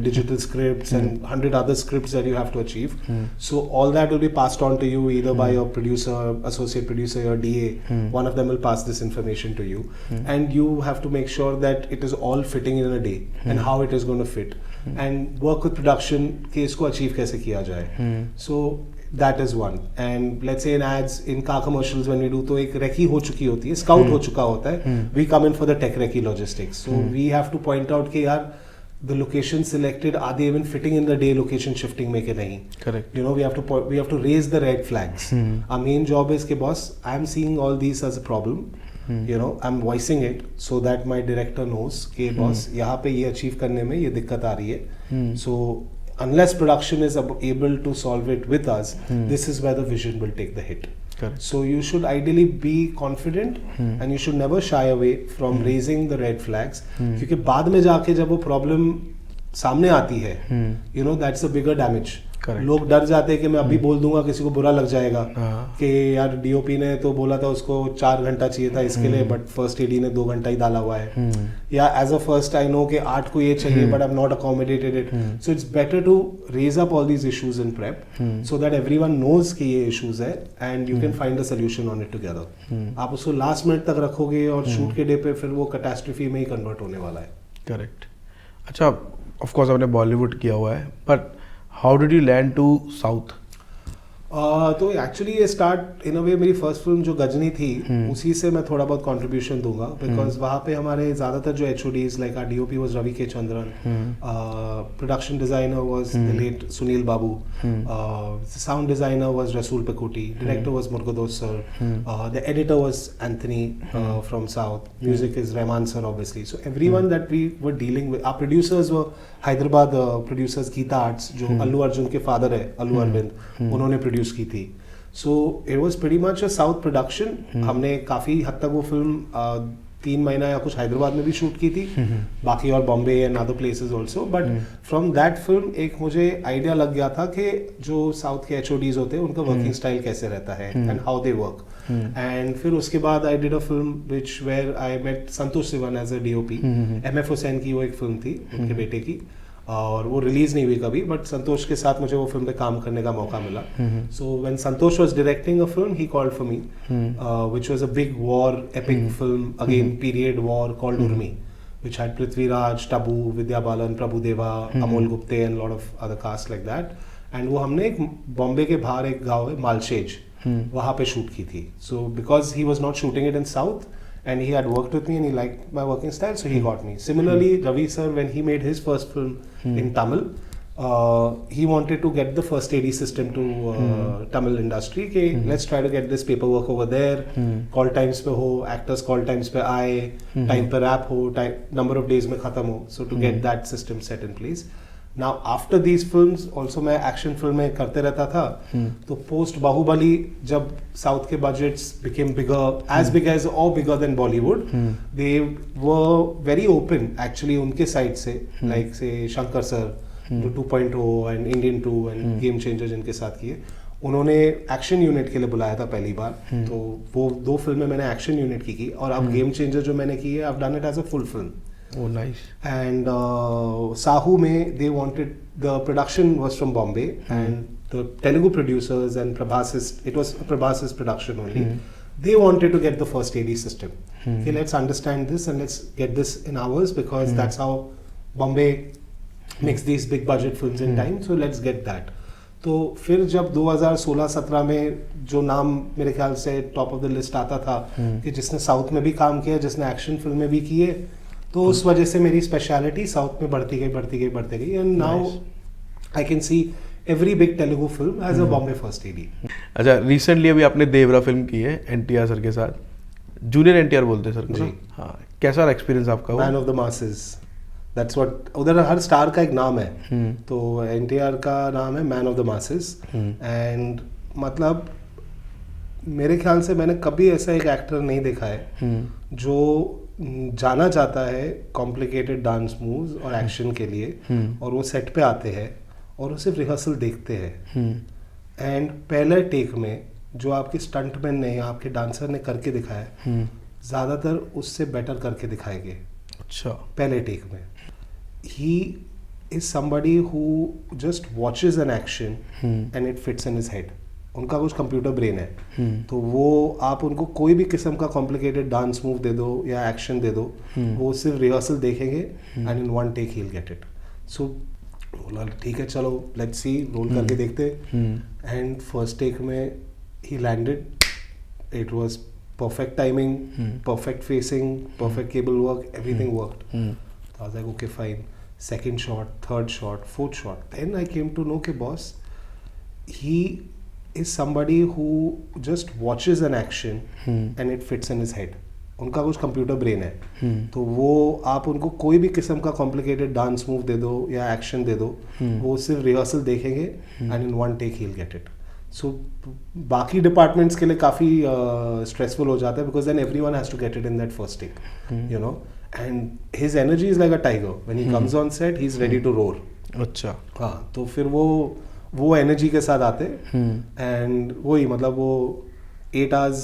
digital scripts and 100 other scripts that you have to achieve. So all that will be passed on to you either by your producer, associate producer, your DA. One of them will pass this information to you, and you have to make sure that it is all fitting in a day and how it is going to fit, and work with production कि इसको achieve कैसे किया जाए. So that is one. And let's say in ads, in car commercials when we do, तो एक रेकी हो चुकी होती है, scout हो चुका होता है. We come in for the tech recce logistics. So we have to point out कि यार the location selected, are they even fitting in the day location shifting में कि नहीं? Correct. We have to raise the red flags. Our main job is कि boss, I am seeing all these as a problem. I'm voicing it so that my director knows कि boss यहाँ पे ये achieve करने में ये दिक्कत आ रही है. So unless production is able to solve it with us, this is where the vision will take the hit. Correct. So you should ideally be confident and you should never shy away from raising the red flags. क्योंकि बाद में जाके जब वो problem सामने आती है, that's a bigger damage. Correct. लोग डर जाते हैं कि मैं अभी बोल दूंगा किसी को बुरा लग जाएगा कि यार डीओपी ने तो बोला था उसको 4 घंटा चाहिए था इसके लिए, बट फर्स्ट एडी ने 2 घंटा ही डाला हुआ है, या as a first I know कि 8 को ये चाहिए but I have not accommodated it. So it's better to raise up all these issues in prep so that everyone knows कि ये इश्यूज है and you can find a solution on it together. आप उसको लास्ट मिनट तक रखोगे और शूट के डे पे फिर वो कैटास्ट्रोफी में ही कन्वर्ट होने वाला है. करेक्ट. अच्छा, ऑफ कोर्स आपने बॉलीवुड किया हुआ है, but how did you land to south? तो एक्चुअली ये स्टार्ट इन अ वे मेरी फर्स्ट फिल्म जो गजनी थी उसी से मैं थोड़ा बहुत कंट्रीब्यूशन दूंगा, बिकॉज वहाँ पे हमारे ज़्यादातर जो HODs like are DOP was Ravi K Chandran, production designer was the late Sunil Babu, sound designer was Resul Pookutty, director was Murugadoss sir, the editor was Anthony from south, music is Rahman sir obviously. So everyone that we were dealing with, our producers were Hyderabad producers Geetha Arts जो अल्लू अर्जुन के फादर है अल्लू अरविंद, उन्होंने प्रोड्यूस की थी. So it was pretty much a south production. हमने काफ़ी हद तक वो फिल्म 3 महीना या कुछ हैदराबाद में भी शूट की थी, बाकी और Bombay and other places also. But from that film एक मुझे आइडिया लग गया था कि जो साउथ के HODs होते हैं उनका वर्किंग स्टाइल कैसे रहता है and how they work. And फिर उसके बाद I did a film which where I met Santosh Sivan as a DOP. MF Hussain की वो एक फिल्म थी उनके बेटे की, और वो रिलीज नहीं हुई कभी, बट संतोष के साथ मुझे वो फिल्म पे काम करने का मौका मिला. So when Santosh was directing a film he called for me, which was a big war epic film, again period war called Urmi, which had Prithviraj, Tabu, Vidya Balan, Prabhudeva, Amol Gupte and a lot of other casts like that. And वो हमने एक बॉम्बे के बाहर एक गाँव है मालशेज, वहाँ पे शूट की थी. So because he was not shooting it in South and he had worked with me and he liked my working style, so he got me. Similarly, Ravi sir, when he made his first film in Tamil, he wanted to get the first AD system to Tamil industry कि let's try to get this paperwork over there, call times पे हो, actors call times पे आए, time पे rap हो, number of days में खत्म हो, so to get that system set in place. Now after these films also मैं action film में करते रहता था, तो post बाहुबली जब South के budgets became bigger, as big as or bigger than Bollywood, they were very open actually उनके side से, like say शंकर सर जो 2.0 and Indian 2 end game changer जिनके साथ किए, उन्होंने एक्शन यूनिट के लिए बुलाया था पहली बार, तो वो 2 फिल्में मैंने एक्शन यूनिट की और अब गेम चेंजर जो मैंने की है, I have done it as a full film. Oh nice. And Saaho में they wanted, the production was from Bombay and the Telugu producers and Prabhas's, it was Prabhas's production only, they wanted to get the first AD system. Okay, let's understand this and let's get this in ours because that's how Bombay makes these big budget films in time, so let's get that. तो फिर जब 2016-17 में जो नाम मेरे ख्याल से टॉप ऑफ द लिस्ट आता था कि जिसने साउथ में भी काम किया, जिसने एक्शन फिल्में भी किए, तो उस वजह से मेरी स्पेशलिटी साउथ में बढ़ती गई and now I can see every big Telugu film as a Bombay first AD. अच्छा, रिसेंटली अभी आपने देवरा फिल्म की है NTR सर के साथ, जूनियर NTR बोलते हैं सर को, हाँ, कैसा एक्सपीरियंस आपका? Man of the masses, that's what, उधर हर स्टार का एक नाम है, तो NTR का नाम है man of the masses and मतलब मेरे ख्याल से मैंने कभी ऐसा एक एक्टर नहीं देखा है जो जाना चाहता है कॉम्प्लिकेटेड डांस मूव्स और एक्शन के लिए, और वो सेट पे आते हैं और वो सिर्फ रिहर्सल देखते हैं एंड पहले टेक में जो आपके स्टंटमैन ने या आपके डांसर ने करके दिखाया ज़्यादातर उससे बेटर करके दिखाएंगे। अच्छा, पहले टेक में he is somebody who just watches an action and it fits in his head. उनका कुछ कंप्यूटर ब्रेन है, तो वो आप उनको कोई भी किस्म का कॉम्प्लिकेटेड डांस मूव दे दो या एक्शन दे दो, वो सिर्फ रिहर्सल देखेंगे and in one take he will get it. So बोला ठीक है चलो लेट्स सी, रोल करके देखते, एंड फर्स्ट टेक में ही landed, it was perfect timing, perfect facing, perfect cable work, everything worked. So I was like, okay, fine. Second shot, third shot, fourth shot. Then I came to know कि boss, he is somebody who just watches an action and it fits in his head. उनका कुछ कंप्यूटर ब्रेन है, तो वो आप उनको कोई भी किस्म का कॉम्प्लिकेटेड डांस मूव दे दो या एक्शन दे दो, वो सिर्फ रिहर्सल देखेंगे and in one take he will get it. So बाकी डिपार्टमेंट्स के लिए काफ़ी स्ट्रेसफुल हो जाता है because then everyone has to get it in that first take, you know, and his energy is like a tiger, when he comes on set he is ready to roar. अच्छा, हाँ, तो फिर वो एनर्जी के साथ आते एंड वही मतलब वो 8 hours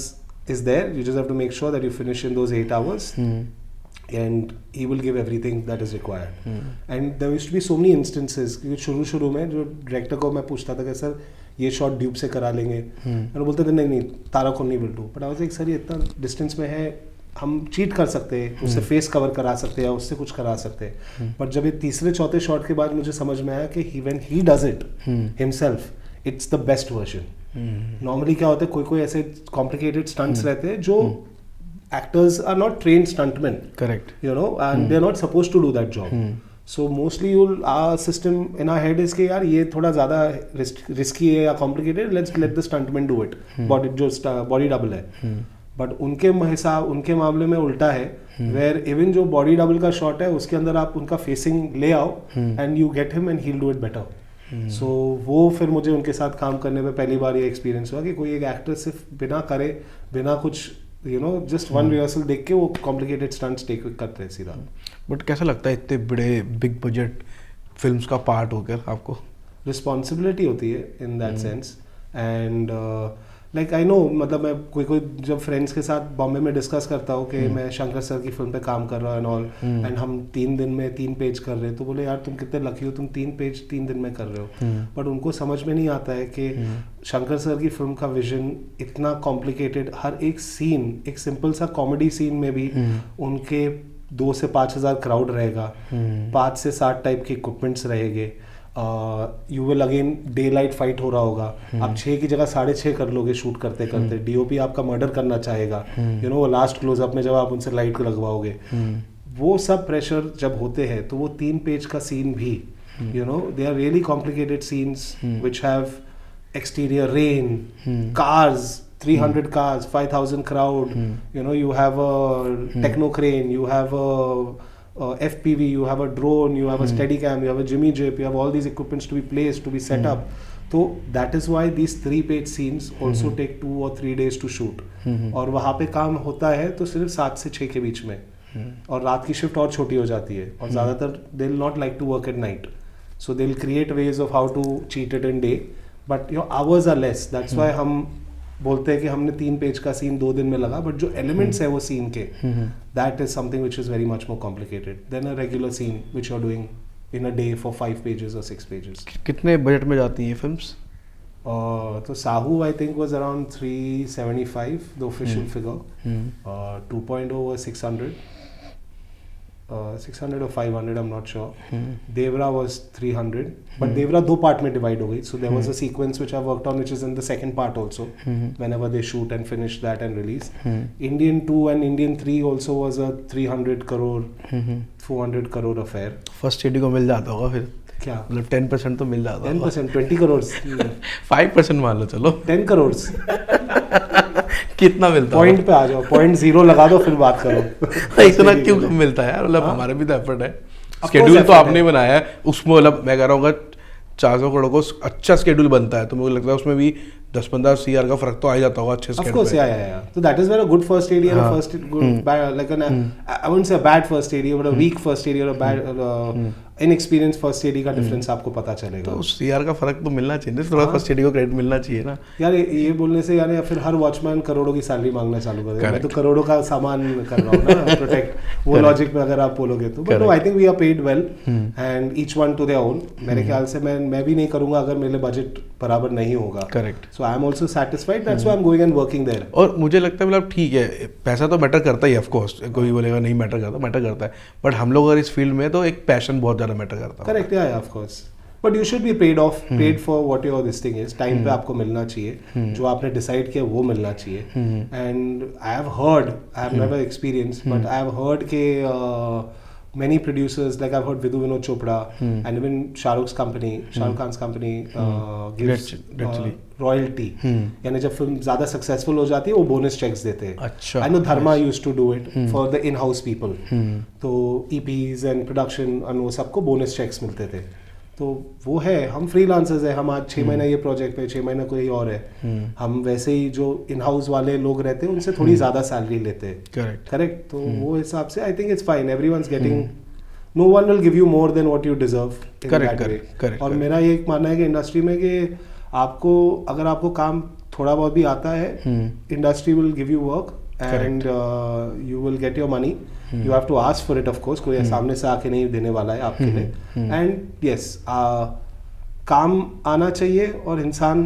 is there, you just have to make sure that you finish in those 8 hours and he will give everything that is required. And there used to be so many instances क्योंकि शुरू में जो डायरेक्टर को मैं पूछता था कि सर ये शॉट ड्यूब से करा लेंगे, और बोलते थे नहीं तारा को नहीं will do, but I was like sir ये इतना डिस्टेंस में है, हम चीट कर सकते हैं, उससे फेस कवर करा सकते हैं या उससे कुछ करा सकते हैं, बट जब ये तीसरे चौथे शॉट के बाद मुझे समझ में आया कि when he does it himself it's the best version. Normally क्या होता है, कोई ऐसे कॉम्प्लिकेटेड स्टंट्स रहते हैं जो actors are not trained stuntmen, correct, you know, and they're not supposed to do that job. So mostly our system in our head is कि यार ये थोड़ा ज़्यादा risky है या complicated, let's let the stuntman do it, body double है, but उनके मामले में उल्टा है, where even जो body double का shot है उसके अंदर आप उनका facing ले आओ and you get him and he'll do it better. So वो फिर मुझे उनके साथ काम करने में पहली बार ये एक्सपीरियंस हुआ कि कोई एक एक्टर सिर्फ बिना करे, बिना कुछ you know just one rehearsal देख के वो कॉम्प्लिकेटेड स्टंट्स टेक करते हैं सीधा। बट कैसा लगता है इतने बड़े बिग बजट फिल्म्स का पार्ट होकर आपको? रिस्पॉन्सिबिलिटी होती है इन that sense, and like I know, मतलब मैं कोई जब फ्रेंड्स के साथ बॉम्बे में डिस्कस करता हूँ कि मैं शंकर सर की फिल्म पे काम कर रहा हूँ एंड ऑल, एंड हम 3 दिन में 3 पेज कर रहे हैं, तो बोले यार तुम कितने लकी हो, तुम 3 पेज 3 दिन में कर रहे हो, बट उनको समझ में नहीं आता है कि शंकर सर की फिल्म का विजन इतना कॉम्प्लिकेटेड, हर एक सीन, एक सिंपल सा कॉमेडी सीन में भी उनके 2 से 5 हज़ार क्राउड रहेगा, 5 से 7 टाइप के इक्विपमेंट्स रहेंगे, you will again day light fight हो रहा होगा, आप 6 की जगह 6.5 कर लोगे शूट करते करते, डीओपी आपका मर्डर करना चाहेगा, यू नो, लास्ट क्लोजअप में जब आप उनसे लाइट लगवाओगे, वो सब प्रेशर जब होते हैं तो वो 3 पेज का सीन भी You know, they are really complicated scenes which have exterior rain, cars, 300 cars, 5,000 crowd. You know, you have a techno crane, you have a FPV, you have a drone, you have a Steadicam, you have a Jimmy Jip, you have all these equipments to be placed, to be set up. So that is why these 3-page scenes also take 2 or 3 days to shoot. और वहाँ पे काम होता है तो सिर्फ 7 से 6 के बीच में, और रात की शिफ्ट और छोटी हो जाती है, और ज़्यादातर they will not like to work at night, so they will create ways of how to cheat it in day, but your hours are less. That's why हम बोलते हैं कि हमने 3 पेज का सीन 2 दिन में लगा, बट जो एलिमेंट्स है वो सीन के, that is something which is very much more complicated than a regular scene which you are doing in a day for 5 pages और 6 पेजेस. कितने बजट में जाती हैं फिल्म्स? तो Sahu I think was around 375 the official figure, 2.0 was 600 or 500, I'm not sure. Devra was 300, but Devra 2 part में divide हो गई, so there was a sequence which I worked on which is in the second part also, whenever they shoot and finish that and release. Indian 2 and Indian 3 also was a 300 crore 400 crore affair. First AD को मिल जाता होगा फिर क्या मतलब 10% तो मिल जाता होगा. 10%, 20 crores 5% मान लो चलो 10 crores. कितना मिलता है? पॉइंट पे आ जाओ, 0.0 लगा दो फिर बात करो. इतना क्यों कम मिलता है यार? मतलब हमारे भी तो एफर्ट है. स्केड्यूल तो आपने बनाया है, उसमें मतलब मैं कह रहा हूँ अगर 400 करोड़ को अच्छा स्केड्यूल बनता है तो मुझे लगता है उसमें भी 10-15 CR का फर्क तो आ जाता होगा अच्छे schedule. Of course, yeah. So that is where a good first AD and a first good bad, like I wouldn't say a bad first AD, but a weak first AD or a bad inexperienced first AD का डिफरेंस आपको पता चलेगा. तो CR का फर्क तो मिलना चाहिए ना, थोड़ा फर्स्ट AD को क्रेडिट मिलना चाहिए ना यार. ये बोलने से यार फिर हर वॉचमैन करोड़ों की सैलरी मांगना चालू कर देगा. मैं तो करोड़ों का सामान कर रहा हूँ ना प्रोटेक्ट, वो लॉजिक पे अगर आप बोलोगे तो. But no, I think we are paid well and each one to their own. मेरे ख्याल से मैं भी नहीं करूँगा अगर मेरे बजट बराबर नहीं होगा. Correct. So I am also satisfied, that's why I'm going and working there. और मुझे लगता है मतलब ठीक है, पैसा तो मैटर करता ही है, ऑफ कोर्स कोई बोलेगा नहीं मैटर करता है, बट हम लोग अगर इस फील्ड में तो एक पैशन बहुत ज़्यादा मैटर करता है. करेक्ट, या of course, but you should be paid for what your this thing is. Time पे आपको मिलना चाहिए, जो आपने डिसाइड किया वो मिलना चाहिए. And I have never experience, but I have heard के many producers, like I've heard Vidhu Vinod Chopra and even Shah Rukh Khan's company gives royalty. यानी जब फिल्म ज़्यादा सक्सेसफुल हो जाती है वो बोनस चेक्स देते हैं. अच्छा. I know Dharma used to do it for the in-house people. तो EPs and production and वो सबको बोनस चेक्स मिलते थे. तो वो है, हम फ्रीलांसर्स है, हम आज 6 महीना ये प्रोजेक्ट पे, 6 महीना कोई और है. हम वैसे ही जो इन हाउस वाले लोग रहते हैं उनसे थोड़ी ज़्यादा सैलरी लेते हैं. करेक्ट. तो वो हिसाब से I think it's fine. Everyone's getting, no one will give you more than what you deserve. Correct. और मेरा ये एक मानना है कि इंडस्ट्री में कि आपको अगर आपको काम थोड़ा बहुत भी आता है, industry will give you work and you will get your money. You have to ask for it, of course. कोई सामने से आके नहीं देने वाला है आपके लिए. And yes, काम आना चाहिए और इंसान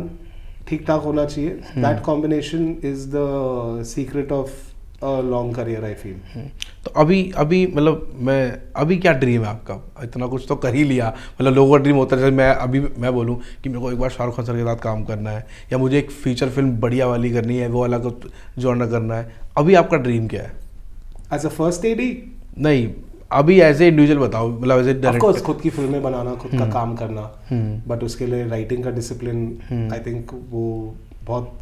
ठीक ठाक होना चाहिए. That combination is the secret of a long career, I feel. तो अभी मतलब अभी क्या ड्रीम है आपका? इतना कुछ तो कर ही लिया, मतलब लोगों का ड्रीम होता है जैसे मैं बोलूँ कि मेरे को एक बार शाहरुख खान सर के साथ काम करना है, या मुझे एक फीचर फिल्म बढ़िया वाली करनी है, वो वाला कुछ जॉनर करना है. अभी आपका ड्रीम क्या है? As a first AD? नहीं, अभी एज ए इंडिविजुअल बताओ, मतलब as a director. Of course खुद की फिल्में बनाना, खुद का काम करना, बट उसके लिए राइटिंग का डिसिप्लिन आई थिंक वो बहुत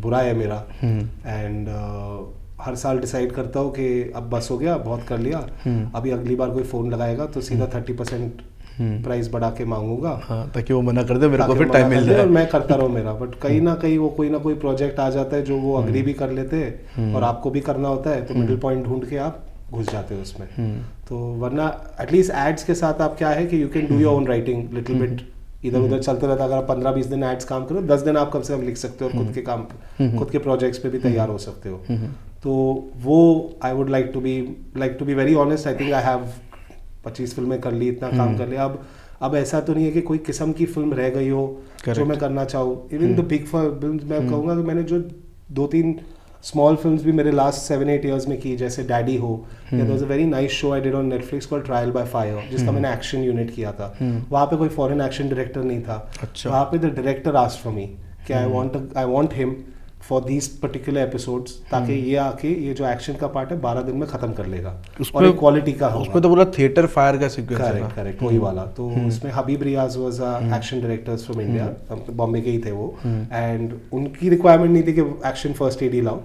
बुरा है मेरा. एंड हर साल डिसाइड करता हूँ कि अब बस हो गया, बहुत कर लिया, अभी अगली बार कोई फ़ोन लगाएगा तो सीधा 30% प्राइस बढ़ा के मांगूंगा. हाँ, ताकि वो मना कर दे, मेरे को फिर टाइम मिल जाए और मैं करता रहूँ मेरा. बट कहीं ना कहीं वो कोई ना कोई प्रोजेक्ट आ जाता है जो वो अग्री भी कर लेते हैं और आपको भी करना होता है, तो मिडिल पॉइंट ढूंढ के आप घुस जाते हो उसमें. तो वरना एटलीस्ट एड्स के साथ आप क्या है कि you can do your own writing little bit. इधर उधर चलते रहता. अगर आप 15-20 दिन एड्स काम करो, 10 दिन आप कम से कम लिख सकते हो और खुद के काम, खुद के प्रोजेक्ट्स पे भी तैयार हो सकते हो. तो वो I would like to be very honest. I think I have 25 फिल्में कर ली, इतना काम कर लिया. अब ऐसा तो नहीं है कि कोई किस्म की फिल्म रह गई हो जो मैं करना चाहूँ. इवन द बिग फिल्म्स मैं कहूँगा कि मैंने जो 2-3 स्मॉल फिल्म्स भी मेरे लास्ट 7-8 ईयर्स में की, जैसे डैडी हो, या there was a very nice show I did on Netflix called Trial by Fire, जिसका मैंने एक्शन यूनिट किया था. वहाँ पे कोई फॉरेन एक्शन डायरेक्टर नहीं था. अच्छा. वहाँ पे the director asked for me कि I want him for these particular episodes, ताकि ये आके ये जो एक्शन का पार्ट है 12 दिन में खत्म कर लेगा और एक क्वालिटी का होगा। उसमें तो पूरा थिएटर फायर का सीक्वेंस है ना। करेक्ट वही वाला। तो उसमें Habib Riyaz was action directors from India, Bombay के ही थे वो, एंड उनकी रिक्वायरमेंट नहीं थी कि एक्शन फर्स्ट एडी लाओ,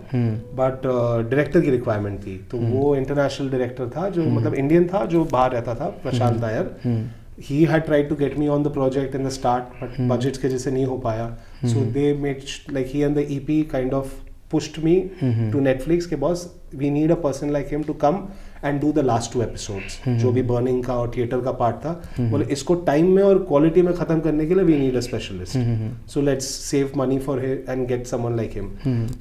बट डायरेक्टर की रिक्वायरमेंट थी। तो वो इंटरनेशनल डायरेक्टर था जो मतलब इंडियन था, जो बाहर रहता था, प्रशांत Nair. He had tried to get me on the project in the start, but budgets के जैसे नहीं हो पाया. So they made like he and the EP kind of pushed me to Netflix के boss, we need a person like him to come and do the last 2 episodes. जो भी burning का और theater का part था, बोले इसको time में और quality में खत्म करने के लिए we need a specialist. So let's save money for him and get someone like him.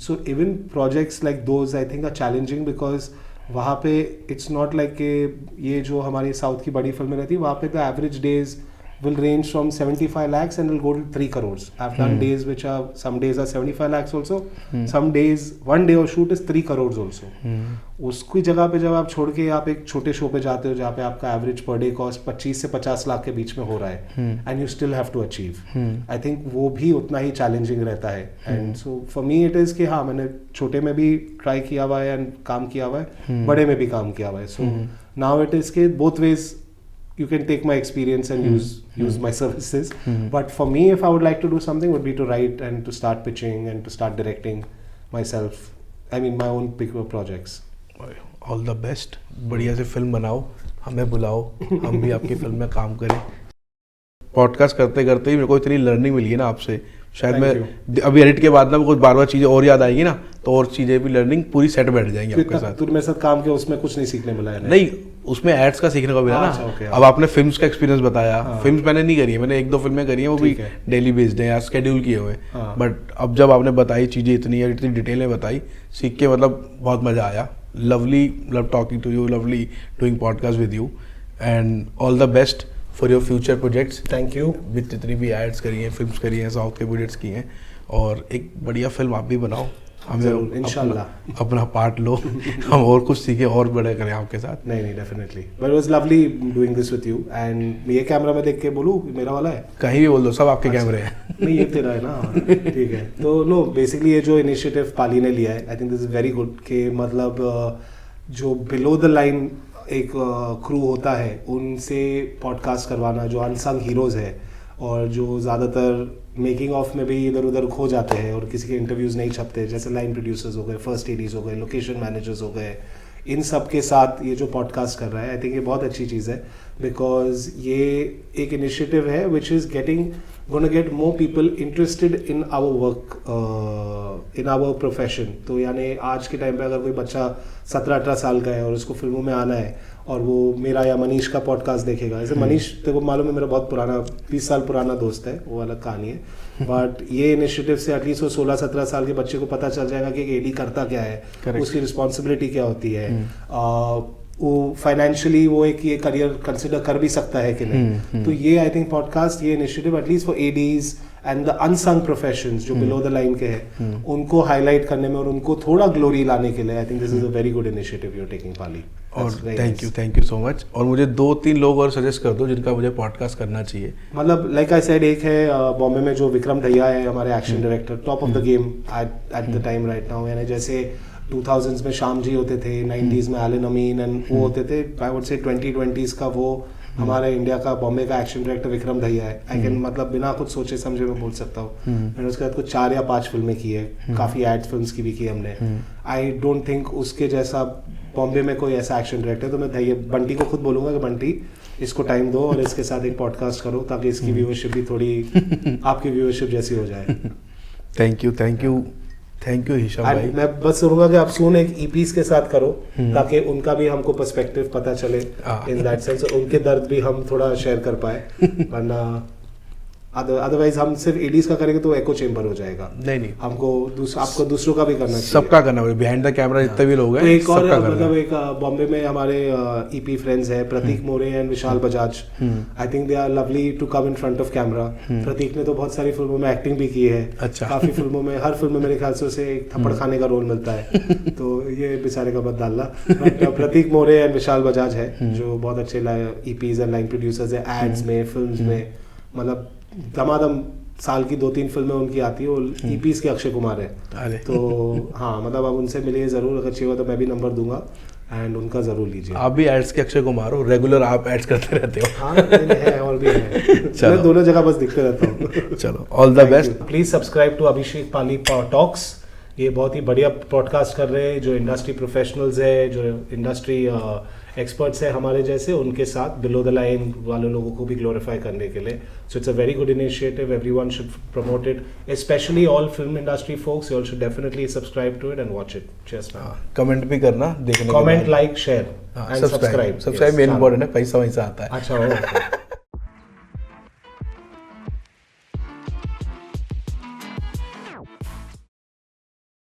So even projects like those I think are challenging because वहाँ पे इट्स नॉट लाइक कि ये जो हमारी साउथ की बड़ी फिल्में रहती है, वहाँ पे the average days will range from 75 lakhs and will go to 3 crores. I've done days which are, some days are 75 lakhs also, some days, one day of shoot is 3 crores also. उसकी जगह पे जब आप छोड़ के आप एक छोटे शो पे जाते हो जहाँ पे आपका एवरेज पर डे कॉस्ट 25 से 50 लाख के बीच में हो रहा है, and you still have to achieve, I think वो भी उतना ही चैलेंजिंग रहता है. And so for me it is कि हाँ, मैंने छोटे में भी ट्राई किया हुआ है एंड काम किया हुआ है, बड़े में भी काम किया हुआ है. सो नाउ इट इज़ के both ways you can take my experience and use my services. But for me, if I would like to do something, would be to write and to start pitching and to start directing myself. I mean, my own bigger projects. All the best. बढ़िया से फिल्म बनाओ, हमें बुलाओ, हम भी आपकी फिल्म में काम करें. पॉडकास्ट करते करते ही मेरे को इतनी लर्निंग मिली है ना आपसे, शायद मैं अभी एडिट के बाद ना कुछ बार बार चीज़ें और याद आएगी ना, तो और चीज़ें भी लर्निंग पूरी सेट बैठ जाएंगी आपके साथ. तू मेरे साथ काम किया, उसमें कुछ नहीं सीखने मिला है? नहीं, उसमें एड्स का सीखने को मिला ना. अब आपने फिल्म्स का एक्सपीरियंस बताया. फिल्म्स मैंने नहीं करी है, मैंने 1-2 फिल्में करी हैं, वो भी डेली बेस्ड है या शेड्यूल किए हुए. बट अब जब आपने बताई चीज़ें इतनी डिटेल में बताई, सीख के मतलब बहुत मज़ा आया. Lovely, love talking to you, lovely doing podcast with you, and all the best for your future projects. Thank you. With जितनी भी एड्स करी हैं, फिल्म्स करी हैं, साउथ के प्रोजेक्ट्स की हैं, और एक बढ़िया फिल्म आप भी बनाओ. हमें इंशाल्लाह अपना पार्ट लो, हम और कुछ सीखे और बड़े करें आपके साथ. नहीं definitely, but it was lovely doing this with you. And ये कैमरा में देख के बोलूं मेरा वाला है? कहीं भी बोल दो, सब आपके कैमरे हैं. नहीं, ये तेरा है ना. ठीक है. तो नो, बेसिकली ये जो इनिशिएटिव पाली ने लिया है, आई think this is very good. कि मतलब जो बिलो द लाइन एक क्रू होता है, उनसे पॉडकास्ट करवाना, जो अनसंग हीरोज़ है और जो ज़्यादातर मेकिंग ऑफ में भी इधर उधर खो जाते हैं और किसी के इंटरव्यूज़ नहीं छपते, जैसे लाइन प्रोड्यूसर्स हो गए, फर्स्ट एडीज हो गए, लोकेशन मैनेजर्स हो गए, इन सब के साथ ये जो पॉडकास्ट कर रहा है, आई थिंक ये बहुत अच्छी चीज़ है. बिकॉज ये एक इनिशिएटिव है which is gonna get more people interested in our work, in our profession. तो यानी आज के टाइम पे अगर कोई बच्चा 17-18 साल का है और उसको फिल्मों में आना है, और वो मेरा या मनीष का पॉडकास्ट देखेगा, जैसे मनीष तेरे को मालूम है मेरा बहुत पुराना 20 साल पुराना दोस्त है, वो अलग कहानी है. बट ये इनिशिएटिव से एटलीस्ट वो 16-17 साल के बच्चे को पता चल जाएगा कि एडी करता क्या है, उसकी रिस्पॉन्सिबिलिटी क्या होती है, वो फाइनेंशियली वो एक ये करियर कंसिडर कर भी सकता है कि नहीं. तो ये आई थिंक पॉडकास्ट, ये initiative at least for ADs and the unsung professions जो बिलो द लाइन के हैं, उनको हाईलाइट करने में और उनको थोड़ा ग्लोरी लाने के लिए, I think this is a very good initiative you are taking Pali. और थैंक यू सो मच. और मुझे 2-3 लोग और सजेस्ट कर दो जिनका मुझे पॉडकास्ट करना चाहिए. मतलब लाइक आई सेड, एक है बॉम्बे में जो विक्रम दहिया है, हमारे action director, top of the game at the time right now. यानी जैसे 2000s में श्याम जी होते थे, 90s में एलन अमीन एंड वो होते थे, आई वुड से 2020s का वो हमारे इंडिया का बॉम्बे का एक्शन डायरेक्टर विक्रम दहिया है. आई कैन मतलब बिना कुछ सोचे समझे मैं बोल सकता हूँ. मैंने उसके बाद कुछ 4 या 5 फिल्में की है, काफ़ी एड फिल्म्स की भी की हमने. आई डोंट थिंक उसके जैसा बॉम्बे में कोई ऐसा एक्शन डायरेक्टर. तो मैं दहिया बंटी को खुद बोलूँगा कि बंटी इसको टाइम दो और इसके साथ एक पॉडकास्ट करो, ताकि इसकी व्यूअरशिप भी थोड़ी आपकी व्यूअरशिप जैसी हो जाए. थैंक यू हिशाम भाई. मैं बस कहूँगा कि आप सुन एक ईपीस के साथ करो, ताकि उनका भी हमको पर्सपेक्टिव पता चले इन दैट सेंस, उनके दर्द भी हम थोड़ा शेयर कर पाए. वरना अदरवाइज हम सिर्फ एडीज का करेंगे तो एको चेंबर हो जाएगा. नहीं हमको आपको दूसरों का भी करना चाहिए, सबका करना चाहिए. बिहाइंड द कैमरा जितने भी लोग हैं, एक और मतलब एक बॉम्बे में हमारे ईपी फ्रेंड्स हैं, Prateek More and Vishal Bajaj. I think they are lovely to come in front of camera. Prateek ने तो बहुत सारी फिल्मों में एक्टिंग भी की है. अच्छा. काफी फिल्मों में, हर फिल्म में मेरे ख्याल से उसे एक थप्पड़ खाने का रोल मिलता है. तो ये बेचारे का मत डालना. प्रतीक मोरे एंड विशाल बजाज है जो बहुत अच्छे ईपीज एंड लाइन प्रोड्यूसर्स है, एड्स में, फिल्म्स में, मतलब दमादम साल की 2-3 फिल्में उनकी आती है, वो ईपीज के अक्षय कुमार है। अरे तो हाँ मतलब आप उनसे मिलिए ज़रूर, अगर चाहिए हो तो मैं भी नंबर दूंगा एंड उनका ज़रूर लीजिए। आप भी एड्स के अक्षय कुमार हो, रेगुलर आप एड्स करते रहते हो। हाँ है और भी है, चलो। मैं दोनों जगह बस दिखते रहता हूँ। चलो, all the best. Please subscribe to Abhishek Pali talks. ये बहुत ही बढ़िया पॉडकास्ट कर रहे हैं, जो इंडस्ट्री प्रोफेशनल्स है, जो इंडस्ट्री एक्सपर्ट्स है हमारे जैसे, उनके साथ बिलो द लाइन वाले लोगों को भी ग्लोरीफाई करने के लिए। So it's a very good initiative, everyone should promote it, specially all film industry folks. You all should definitely subscribe to it and watch it. Cheers man. Comment भी करना देखने के कमेंट, बाद। लाइक, शेयर हाँ, and subscribe. Subscribe main important है, पैसा वैसा आता है। अच्छा, ओके।